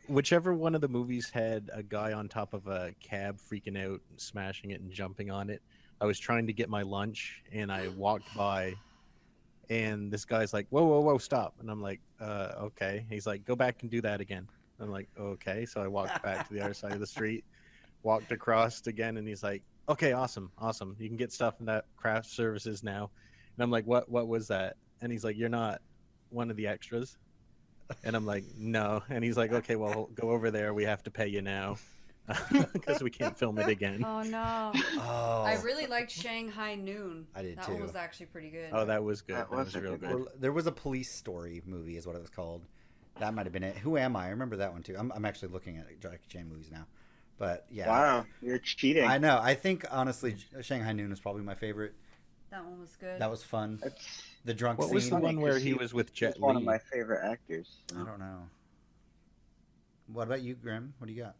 whichever one of the movies had a guy on top of a cab freaking out, smashing it and jumping on it. I was trying to get my lunch and I walked by and this guy's like, whoa, whoa, whoa, stop. And I'm like, okay. He's like, go back and do that again. I'm like, okay. So I walked back to the other side of the street, walked across again. And he's like, okay, awesome. Awesome. You can get stuff in that craft services now. And I'm like, what was that? And he's like, you're not one of the extras. And I'm like, no. And he's like, okay, well, go over there. We have to pay you now because we can't film it again. Oh no. Oh, I really liked Shanghai Noon. I did that too. one was actually pretty good. Oh, that was good. That That was was a real good good. one. There was a Police Story movie, is what it was called. That might have been it. Who Am I? I remember that one too. I'm actually looking at Jackie Chan movies now, but yeah. Wow, you're cheating. I know. I think honestly, Shanghai Noon is probably my favorite. That one was good. That was fun. That's The drunk What scene. was the funny one where 'cause he he- was with he's Jet one of Li? my favorite actors. I don't know. What about you, Grim? What do you got?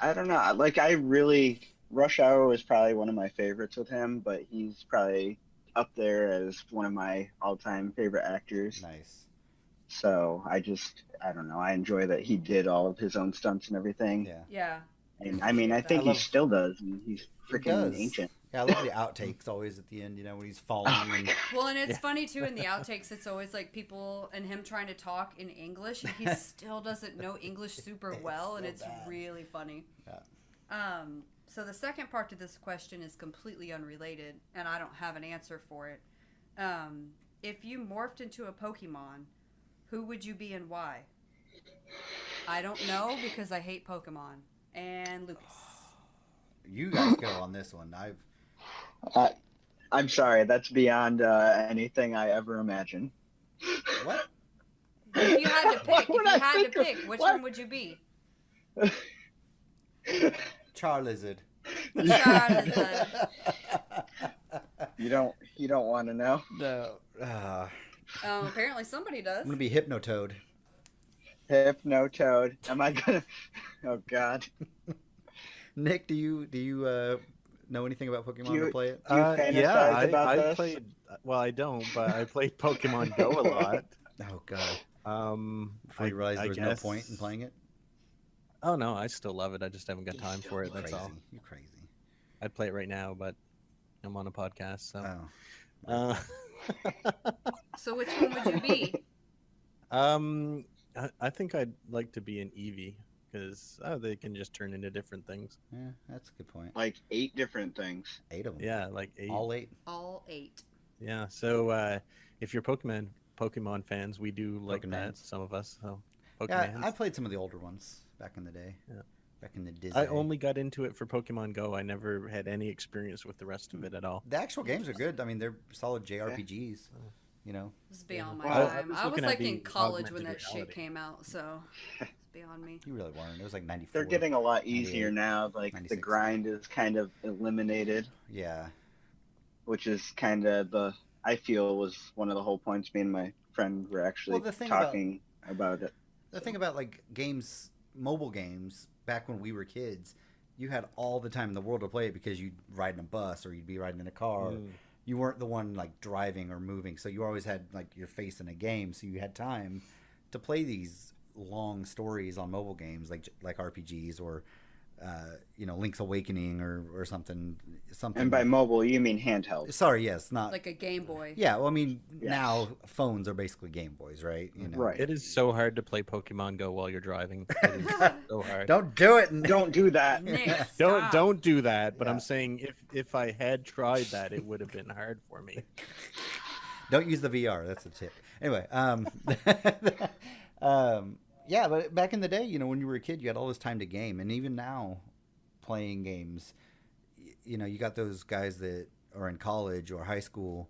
I don't know. Like I really Rush Hour was probably one of my favorites with him, but he's probably up there as one of my all-time favorite actors. Nice. So I don't know. I enjoy that he did all of his own stunts and everything. Yeah. Yeah. And I mean, I think I he love- still does. And he's He freaking does. ancient. Yeah, I love the outtakes always at the end. You know, when he's falling. Oh my and... God. Well, and it's Yeah. funny too in the outtakes. It's always like people and him trying to talk in English, and he still doesn't know English super It's well, and so it's bad. really funny. Yeah. So the second part to this question is completely unrelated, and I don't have an answer for it. If you morphed into a Pokemon, who would you be and why? I don't know because I hate Pokemon. And Lucas. You guys go on this one. I'm sorry. That's beyond anything I ever imagined. What? If you had to pick, What would I think of- which what? one would you be? Charizard. Charizard. You don't want to know. No. Apparently somebody does. I'm gonna be Hypnotoad. Hypnotoad. Am I gonna? Oh God. Nick, do you know anything about Pokemon Do you- or play it? Do you fantasize about I this? played. Well, I don't, but I played Pokemon Go a lot. Oh god! Before I you realized there was guess... no point in playing it. Oh no, I still love it. I just haven't got time for it. You're That's crazy. all. You're crazy. I'd play it right now, but I'm on a podcast, so. Oh. So which one would you be? I think I'd like to be an Eevee because they can just turn into different things. Yeah, that's a good point. Like 8 different things. 8 of them. Yeah, like 8. All 8. All 8. Yeah. So if you're Pokemon fans, we do like that. Pokemans. Some of us. So Yeah, Pokemans. I played some of the older ones back in the day. Yeah. Back in the Disney. I only got into it for Pokemon Go. I never had any experience with the rest of it at all. The actual games are good. I mean, they're solid JRPGs. You know. This is beyond my Well, time. I was I was looking at like in the college when that augmented shit reality. came out, so it's beyond me. You really weren't. It was like 94. They're getting a lot easier 98, now. Like the 96. grind is kind of eliminated, Yeah. which is kind of I feel was one of the whole points. Me and my friend were actually Well, the thing talking about it. The thing about like games, mobile games, back when we were kids, you had all the time in the world to play it because you'd ride in a bus or you'd be riding in a car. Mm. You weren't the one like driving or moving, so you always had like your face in a game, so you had time to play these long stories on mobile games like RPGs or Link's Awakening or something. And by mobile, you mean handheld. Sorry, yes, not Like a Game Boy. yeah. Well, I mean Yes. now phones are basically Game Boys, right? You know? Right. It is so hard to play Pokemon Go while you're driving. It is so hard. Don't do it. Don't do that. Nick, Don't stop. don't do that. But Yeah. I'm saying if I had tried that, it would have been hard for me. Don't use the VR. That's the tip. Anyway, yeah, but back in the day, when you were a kid, you had all this time to game, and even now, playing games, you got those guys that are in college or high school,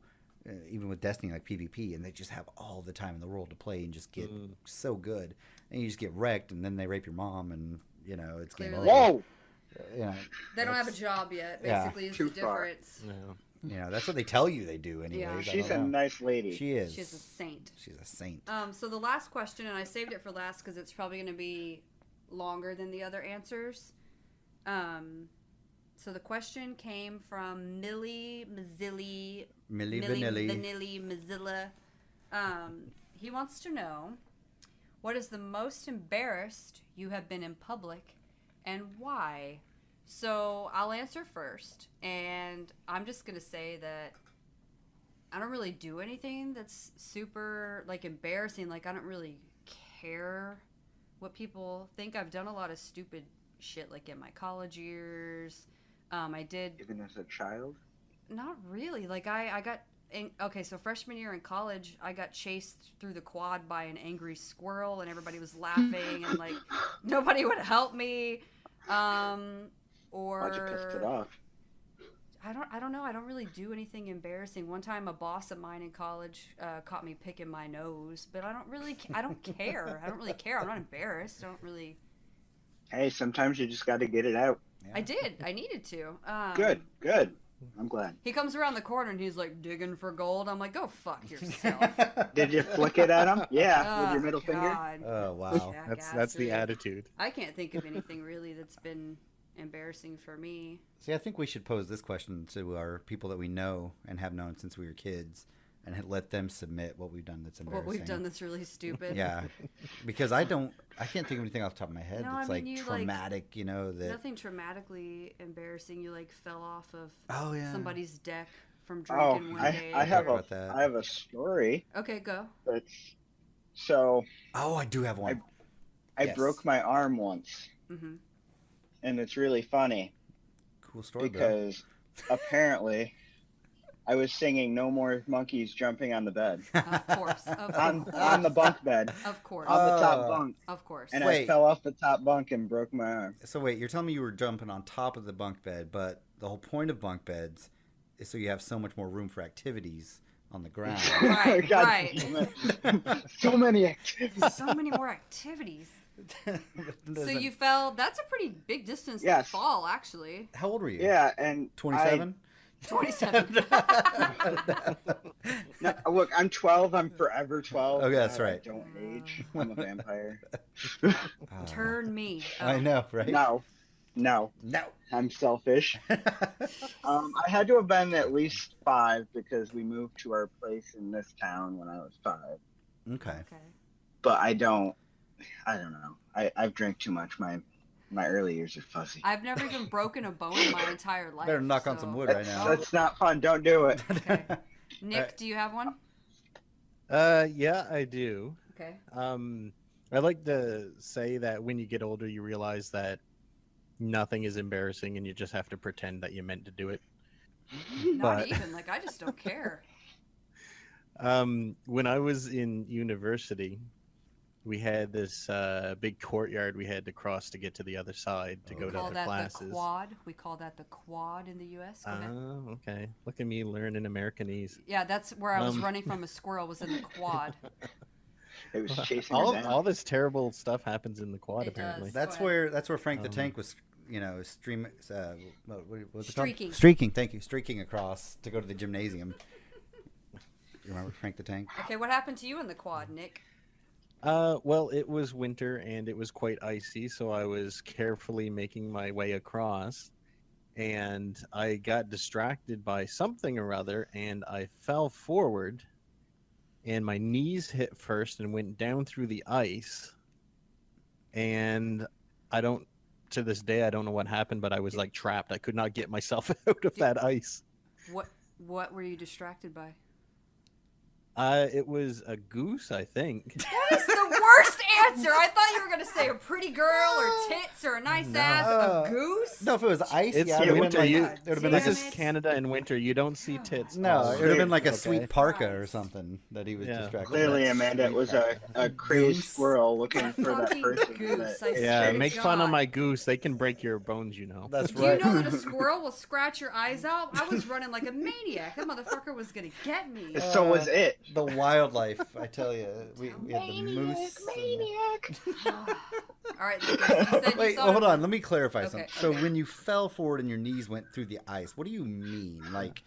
even with Destiny, like PvP, and they just have all the time in the world to play and just get so good, and you just get wrecked, and then they rape your mom, and it's game over. Clearly. Whoa! They don't have a job yet, Yeah. basically, is Too the far. difference. Yeah. That's what they tell you they do, anyways. Yeah. I She's don't a know. nice lady. She is. She's a saint. She's a saint. So the last question, and I saved it for last because it's probably going to be longer than the other answers. So the question came from Millie Mazzilli. Millie Vanilli. Mazzilla. He wants to know, what is the most embarrassed you have been in public and why? So I'll answer first, and I'm just going to say that I don't really do anything that's super, embarrassing. I don't really care what people think. I've done a lot of stupid shit, in my college years. I did... Even as a child? Not really. I got... so freshman year in college, I got chased through the quad by an angry squirrel, and everybody was laughing, and, nobody would help me. Why'd you piss it off? I don't know. I don't really do anything embarrassing. One time, a boss of mine in college caught me picking my nose, but I don't care. I don't really care. I'm not embarrassed. I don't really. Hey, sometimes you just got to get it out. Yeah. I did. I needed to. Good. I'm glad. He comes around the corner and he's like digging for gold. I'm like, go fuck yourself. Did you flick it at him? Yeah, with your middle finger. God. Oh, wow. That's the attitude. I can't think of anything really that's been embarrassing for me. See, I think we should pose this question to our people that we know and have known since we were kids and let them submit what we've done that's embarrassing. What we've done that's really stupid. Yeah. Because I can't think of anything off the top of my head No, that's I mean, you, traumatic, that... Nothing traumatically embarrassing. You fell off of somebody's deck from Oh, drinking one day. I have about that. I have a story. Okay, go. So Oh, I do have one. I Yes. broke my arm once, Mm-hmm. and it's really funny Cool story, bro. because apparently I was singing "No More Monkeys Jumping on the Bed" Of course. Of on course. the bunk bed Of course. on the Oh. top bunk, Of course. and Wait. I fell off the top bunk and broke my arm. So wait, you're telling me you were jumping on top of the bunk bed, but the whole point of bunk beds is so you have so much more room for activities on the ground. Right, God right. damn it. So many activities. So many more activities. So Doesn't- you fell. That's a pretty big distance Yes. to fall, actually. How old were you? Yeah, and 27? 27. Look, I'm 12. I'm forever 12. Oh, yeah, that's I right. don't age. I'm a vampire. Turn me. I know, right? No. No, No. I'm selfish. I had to have been at least 5 because we moved to our place in this town when I was 5. Okay. But I don't know. I've drank too much. My early years are fuzzy. I've never even broken a bone in my entire life. Better knock on so- some wood right now. That's not fun. Don't do it. Okay. Nick, do you have one? Yeah, I do. Okay. I like to say that when you get older, you realize that nothing is embarrassing, and you just have to pretend that you meant to do it. Not But- even. Like, I just don't care. When I was in university, we had this big courtyard we had to cross to get to the other side to go We to call other that classes. the quad. We call that the quad in the U.S. Go ahead. Oh, okay. Look at me learning Americanese. Yeah, that's where I was Um, running from a squirrel, was in the quad. It was chasing her down. All this terrible stuff happens in the quad, It apparently. does. That's Go ahead. where Frank the Tank was, what was it Streaking. called? Streaking. Thank you. Streaking across to go to the gymnasium. You remember Frank the Tank? Okay, what happened to you in the quad, Nick? Well, it was winter and it was quite icy, so I was carefully making my way across, and I got distracted by something or other, and I fell forward, and my knees hit first and went down through the ice, and to this day, I don't know what happened, but I was like trapped. I could not get myself out of that ice. What were you distracted by? It was a goose, I think. That is the worst answer. I thought you were going to say a pretty girl or tits or a nice ass. A goose? No, if it was ice, It's yeah, it would winter. have been You, like, it would have been this like is it. Canada in winter. You don't see tits. no, all it would have been like a okay. sweet parka or Christ. something that he was Yeah. distracted. Clearly, by. Amanda, it was a crazed Goose. squirrel looking for that Fucking person. goose. that- I Yeah, swear to make fun of God. my goose. They can break your bones, you know. That's Do right. you know that a squirrel will scratch your eyes out? I was running like a maniac. That motherfucker was going to get me. So was it. The wildlife, I tell you. We had the moose. All right, Nick, you said you Wait, thought hold of- on. Let me clarify Okay, something. So okay. when you fell forward and your knees went through the ice, what do you mean? Like,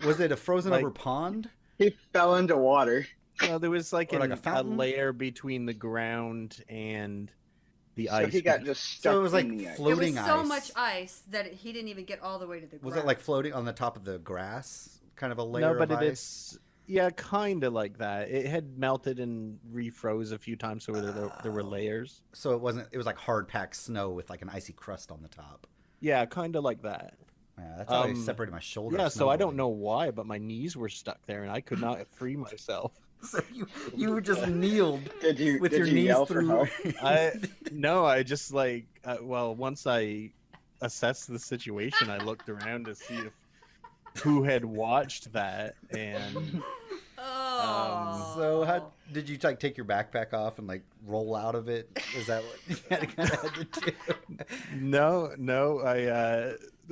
was it a frozen Like- over pond? He fell into water. No, there was like, Or like a a fountain? layer between the ground and the So ice. he got because- just stuck So it was like in the ice. There was floating so ice. much ice that he didn't even get all the way to the ground. Was it like floating on the top of the grass? Kind of a layer no, but of ice? it's yeah, kind of like that. It had melted and refroze a few times, so there were layers. So it wasn't. It was like hard packed snow with like an icy crust on the top. Yeah, kind of like that. Yeah, that's how I separated my shoulder. Yeah, so I don't snowboarding. know why, but my knees were stuck there, and I could not free myself. So you just kneeled Did you, with did your you knees yell for through. help? I just like once I assessed the situation, I looked around to see if who had watched that, and Oh. So how did you like take your backpack off and like roll out of it? Is that what you had to do? no,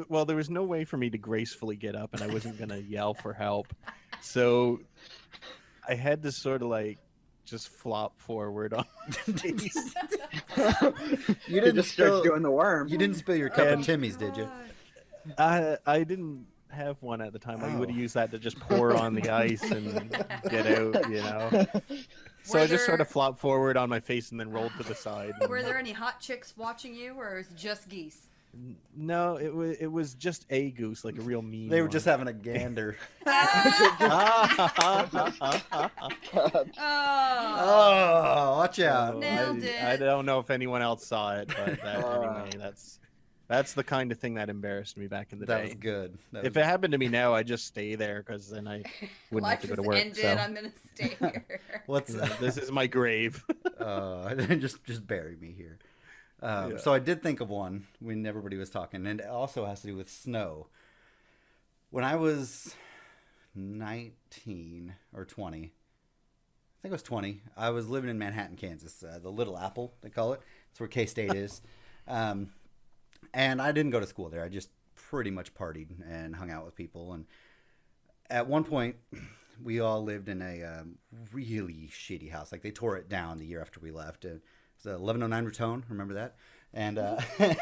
well, there was no way for me to gracefully get up, and I wasn't gonna yell for help, so I had to sort of like just flop forward on my face. You He didn't just starts spill. doing the worm. You didn't spill your cup of And- Timmy's, did you? I didn't have one at the time. I would have used that to just pour on the ice and get out, you know. So Were I just sort there- of flopped forward on my face and then rolled to the side. and- Were there any hot chicks watching you, or is it just geese? No, it was just a goose, like a real mean. They were one. just having a gander. Oh. Oh, watch out! Nailed it. I don't know if anyone else saw it, but anyway, that's the kind of thing that embarrassed me back in the That day. was good. That If was- it happened to me now, I just stay there because then I wouldn't Life have to go is to work. ended. So I'm gonna stay here. What's this is my grave. just bury me here. Yeah. So I did think of one when everybody was talking, and it also has to do with snow. When I was 19 or 20, I think I was 20, I was living in Manhattan, Kansas, the Little Apple, they call it. That's where K-State is. And I didn't go to school there. I just pretty much partied and hung out with people. And at one point, we all lived in a really shitty house. Like, they tore it down the year after we left. It's 1109 Raton, remember that? And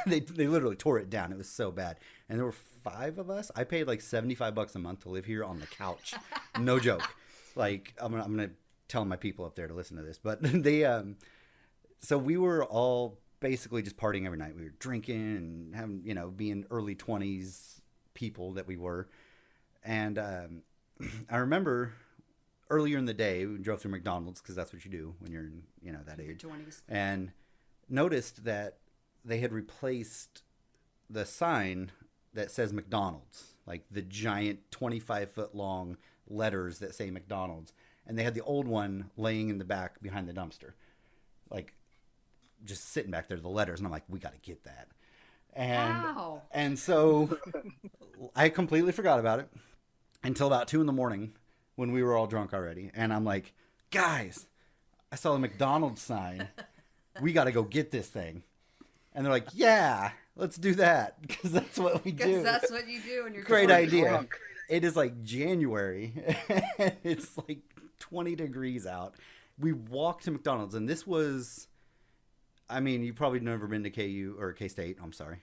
they literally tore it down. It was so bad. And there were 5 of us. I paid like $75 a month to live here on the couch. No joke. Like, I'm gonna tell my people up there to listen to this. But they so we were all basically just partying every night. We were drinking and having, being early 20s people that we were. And I remember earlier in the day, we drove through McDonald's because that's what you do when you're in, that age. Your 20s. And noticed that they had replaced the sign that says McDonald's, like the giant 25-foot long letters that say McDonald's. And they had the old one laying in the back behind the dumpster, like just sitting back there, the letters. And I'm like, we got to get that. And so I completely forgot about it until about 2 a.m. when we were all drunk already. And I'm like, guys, I saw the McDonald's sign. We got to go get this thing. And they're like, yeah, let's do that. Because that's what we do. Because that's what you do when you're Great totally idea. drunk. It is like January. It's like 20 degrees out. We walked to McDonald's, and this was, I mean, you've probably never been to KU or K-State, I'm sorry,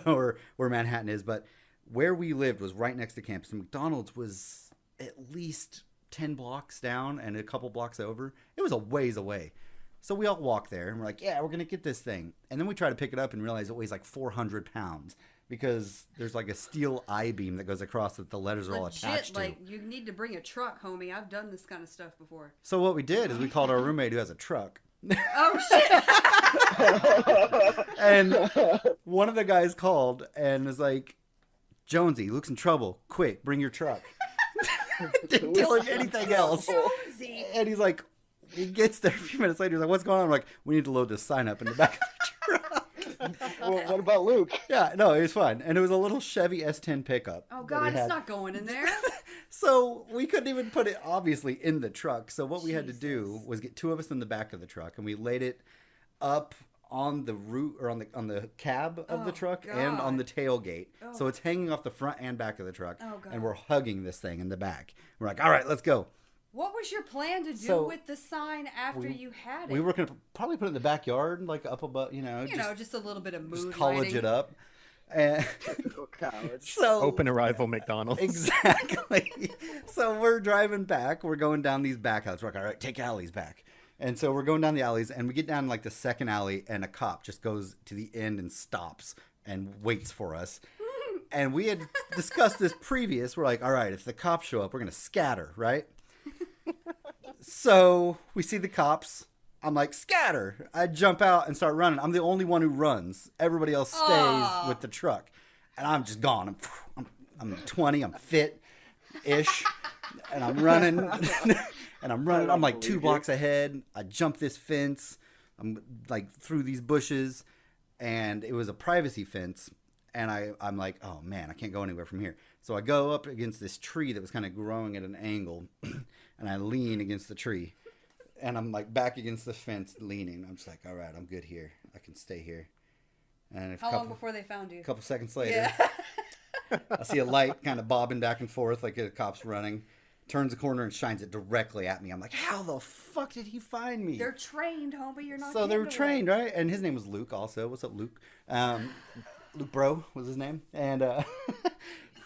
or where Manhattan is, but where we lived was right next to campus, and McDonald's was at least 10 blocks down and a couple blocks over. It was a ways away. So we all walk there, and we're like, yeah, we're going to get this thing. And then we try to pick it up and realize it weighs like 400 pounds because there's like a steel I-beam that goes across that the letters are all attached to. Like, you need to bring a truck, homie. I've done this kind of stuff before. So what we did is we called our roommate who has a truck. Oh, shit! And one of the guys called and was like, Jonesy, Luke's in trouble. Quick, bring your truck. Didn't tell him anything else. Jonesy! And he's like, he gets there a few minutes later. He's like, what's going on? I'm like, we need to load this sign up in the back of the truck. Well, what about Luke? Yeah, no, it was fine. And it was a little Chevy S10 pickup. Oh, God, it's not going in there. So we couldn't even put it, obviously, in the truck. So what we had to do was get 2 of us in the back of the truck, and we laid it up on the root or on the cab of the truck and on the tailgate. Oh. So it's hanging off the front and back of the truck. Oh, God. And we're hugging this thing in the back. We're like, all right, let's go. What was your plan to do So, with the sign after you had it? We were going to probably put it in the backyard, like up above, just a little bit of mood just college lighting. it up. And College. so Open arrival McDonald's. Exactly. So we're driving back. We're going down these back alleys. We're like, all right, take alleys back. And so we're going down the alleys, and we get down like the second alley, and a cop just goes to the end and stops and waits for us. And we had discussed this previous. We're like, all right, if the cops show up, we're going to scatter, right? So we see the cops. I'm like, scatter. I jump out and start running. I'm the only one who runs. Everybody else stays with the truck. And I'm just gone. I'm 20. I'm fit-ish. And I'm running. I'm like 2 blocks ahead. I jump this fence. I'm like through these bushes. And it was a privacy fence. And I'm like, oh, man, I can't go anywhere from here. So I go up against this tree that was kind of growing at an angle. And I lean against the tree. And I'm like back against the fence leaning. I'm just like, all right, I'm good here. I can stay here. And How long before they found you? A couple seconds later, I see a light kind of bobbing back and forth like a cop's running. Turns the corner and shines it directly at me. I'm like, how the fuck did he find me? They're trained, homie. You're not. So they were trained, right? And his name was Luke also. What's up, Luke? Luke Bro was his name. And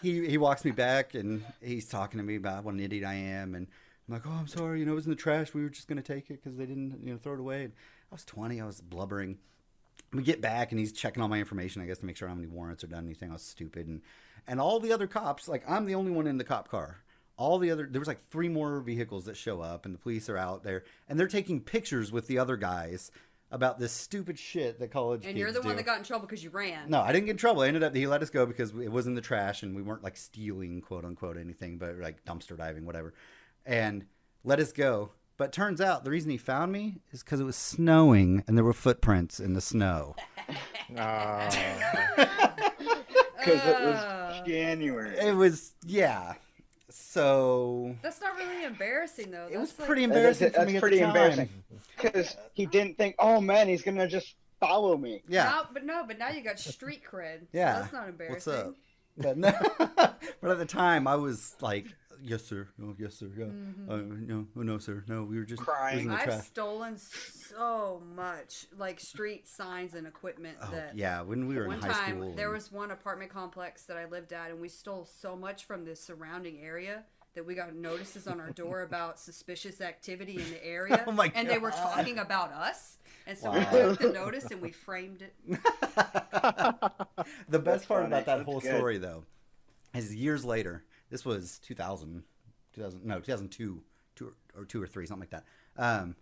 he walks me back and he's talking to me about what an idiot I am. And I'm like, oh, I'm sorry. It was in the trash. We were just going to take it because they didn't, throw it away. And I was 20. I was blubbering. We get back and he's checking all my information, I guess, to make sure I don't have any warrants or done anything. I was stupid. And all the other cops, like, I'm the only one in the cop car. There was like 3 more vehicles that show up and the police are out there and they're taking pictures with the other guys about this stupid shit that college kids do. And you're the one that got in trouble because you ran. No, I didn't get in trouble. He let us go because it was in the trash and we weren't like stealing, quote unquote, anything, but like dumpster diving, whatever. And let us go. But turns out the reason he found me is because it was snowing and there were footprints in the snow. Because it was January. It was, yeah. So That's not really embarrassing, though. it was That's pretty embarrassing for That's me at pretty the time. embarrassing. Because he didn't think, oh man, he's gonna just follow me. Yeah. But now you got street cred. Yeah. So that's not embarrassing. What's up? But no, but at the time I was like, yes sir, no, yes sir, yeah, no sir, no. We were just Crying. it was in the I've trash. stolen so much, like street signs and equipment. Oh, that yeah, when we were in one high time school. there was one apartment complex that I lived at, and we stole so much from the surrounding area that we got notices on our door about suspicious activity in the area. Oh my And they were God. talking about us. And so Wow. we took the notice and we framed it. The best That's part funny. about that That's whole good. story, though, is years later. This was 2002, two or 3, something like that.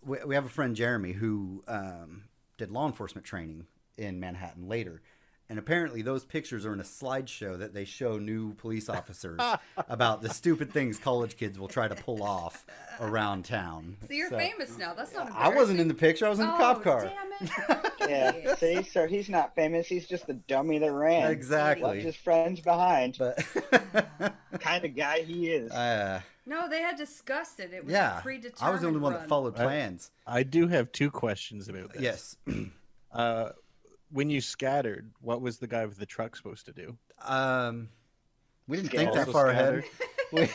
We have a friend, Jeremy, who did law enforcement training in Manhattan later. And apparently those pictures are in a slideshow that they show new police officers about the stupid things college kids will try to pull off around town. So you're famous now. That's not I wasn't in the picture. I was in the cop car. Damn it. Yeah, Idiot. see, so he's not famous. He's just the dummy that ran. Exactly. Left his friends behind. But Kind of guy he is. No, they had discussed it. It was yeah, a predetermined I was the only one that run. followed plans. I do have 2 questions about this. Yes. When you scattered, what was the guy with the truck supposed to do? We didn't Scale. think that Also far scattered. ahead.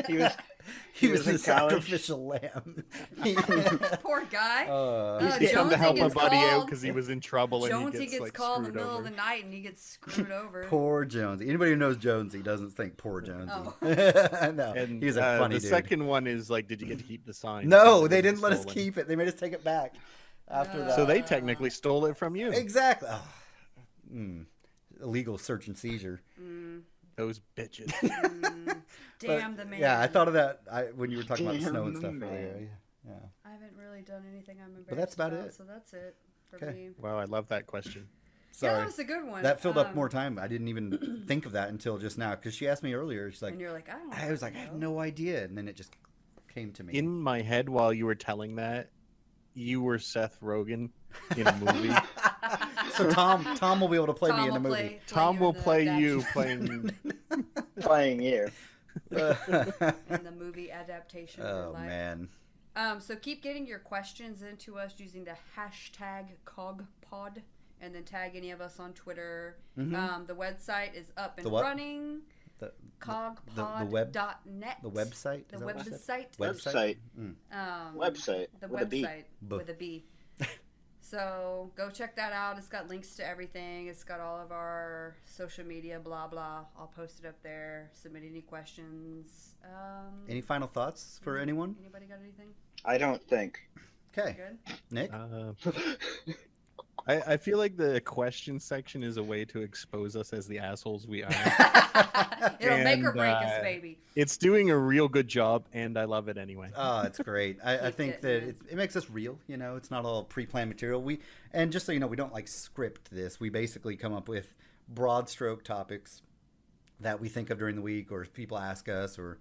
He was He He was was the in college. sacrificial lamb. Poor guy. He's come to Jonesy help a gets buddy out called. because he was in trouble and Jonesy he gets, gets like, called in the screwed middle over. of the night and he gets screwed over. Poor Jonesy. Anybody who knows Jonesy doesn't think poor Jonesy. Oh. No, And he's a funny the dude. second one is like, did you get to keep the sign? No, Because it they was didn't let us stolen. keep it. They made us take it back after that. So they technically stole it from you. Exactly. Oh. Illegal search and seizure. Those bitches. Damn the man. Yeah, I thought of that when you were talking about Damn snow and the stuff man. earlier. Yeah. I haven't really done anything I'm embarrassed But that's about it. So that's it for Okay. me. Wow, I love that question. Yeah, Sorry. that was a good one. That filled up more time. I didn't even think of that until just now because she asked me earlier. She's like, And you're like, I don't know. I was like, I have no idea, and then it just came to me. In my head, while you were telling that, you were Seth Rogen in a movie. So Tom will be able to play me in the will movie. play Tom you will in the play adaptation- you playing. playing you. in the movie adaptation. of your Oh life. man. So keep getting your questions into us using the hashtag CogPod, and then tag any of us on Twitter. The website is up and The what? running. The Cogpod.net. the website. The Is that what you said? website. Website. Website. The With a B. website with a B. So go check that out. It's got links to everything. It's got all of our social media, blah blah. I'll post it up there. Submit any questions. Any final thoughts for anyone? Anybody got anything? I don't think. Okay, Good. Nick. I feel like the question section is a way to expose us as the assholes we are. It'll make or And, break us, baby. It's doing a real good job, and I love it anyway. Oh, it's great. I Keep think it, that man. it makes us real. You know, it's not all pre-planned material. And just so you know, we don't like script this. We basically come up with broad stroke topics that we think of during the week, or if people ask us, or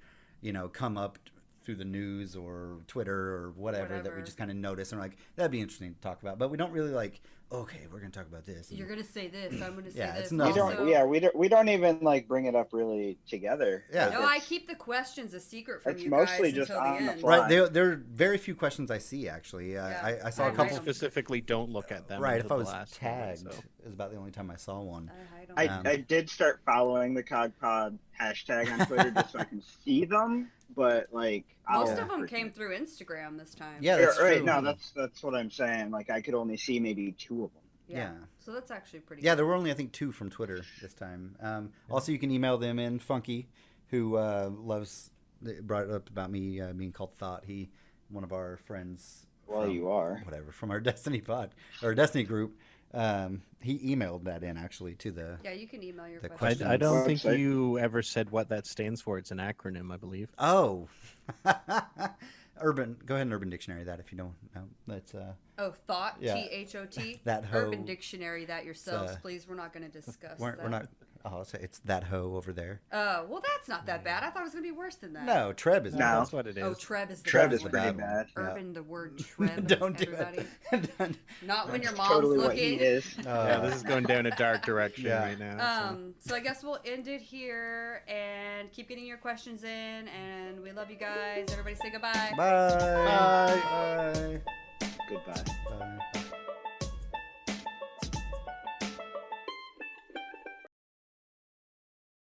come up through the news or Twitter or whatever that we just kind of notice and we're like, that'd be interesting to talk about. But we don't really like, okay, we're gonna talk about this. You're gonna say this. I'm gonna say Yeah, this. it's not- We don't. Also- Yeah, we don't even like bring it up really together. Yeah. Like, No, I it's- keep the questions a secret from It's you mostly guys just until on the the end. fly. Right, there are very few questions I see actually. Yeah. I saw I a I couple. hide 'em. specifically don't look at them. Right, if until I the was last tagged, moment, so. is about the only time I saw one. I hide 'em. I did start following the CogPod hashtag on Twitter just so I can see them, but like Most I'll of them forget. came through Instagram this time. Yeah, Yeah, that's right. true. No, that's what I'm saying. Like I could only see maybe 2 of them. Yeah. So that's actually pretty. Yeah, good. there were only I think 2 from Twitter this time. Also, you can email them in. Funky, who brought it up about me being called Thought. One of our friends. Well, you are. Whatever from our Destiny Destiny group. He emailed that in actually to the. Yeah, you can email your The questions. I don't Well, think website. you ever said what that stands for. It's an acronym, I believe. Oh, Urban. Go ahead and Urban Dictionary that if you don't know. That's Oh, thought. Yeah. THOT. That hoe. Urban Dictionary that yourselves, It's, please. We're not going to discuss we're that. not. Oh, it's that hoe over there. Well, that's not that bad. I thought it was going to be worse than that. No, Treb is. No. bad. That's what it is. Oh, Treb is the Treb bad is word. pretty bad one. bad. Yeah. Urban, the word Treb. Don't do everybody. it. Not when your That's mom's totally looking. what he is. Yeah, this is going down a dark direction Yeah. right now. So I guess we'll end it here and keep getting your questions in. And we love you guys. Everybody say goodbye. Bye. Bye. Goodbye. Bye.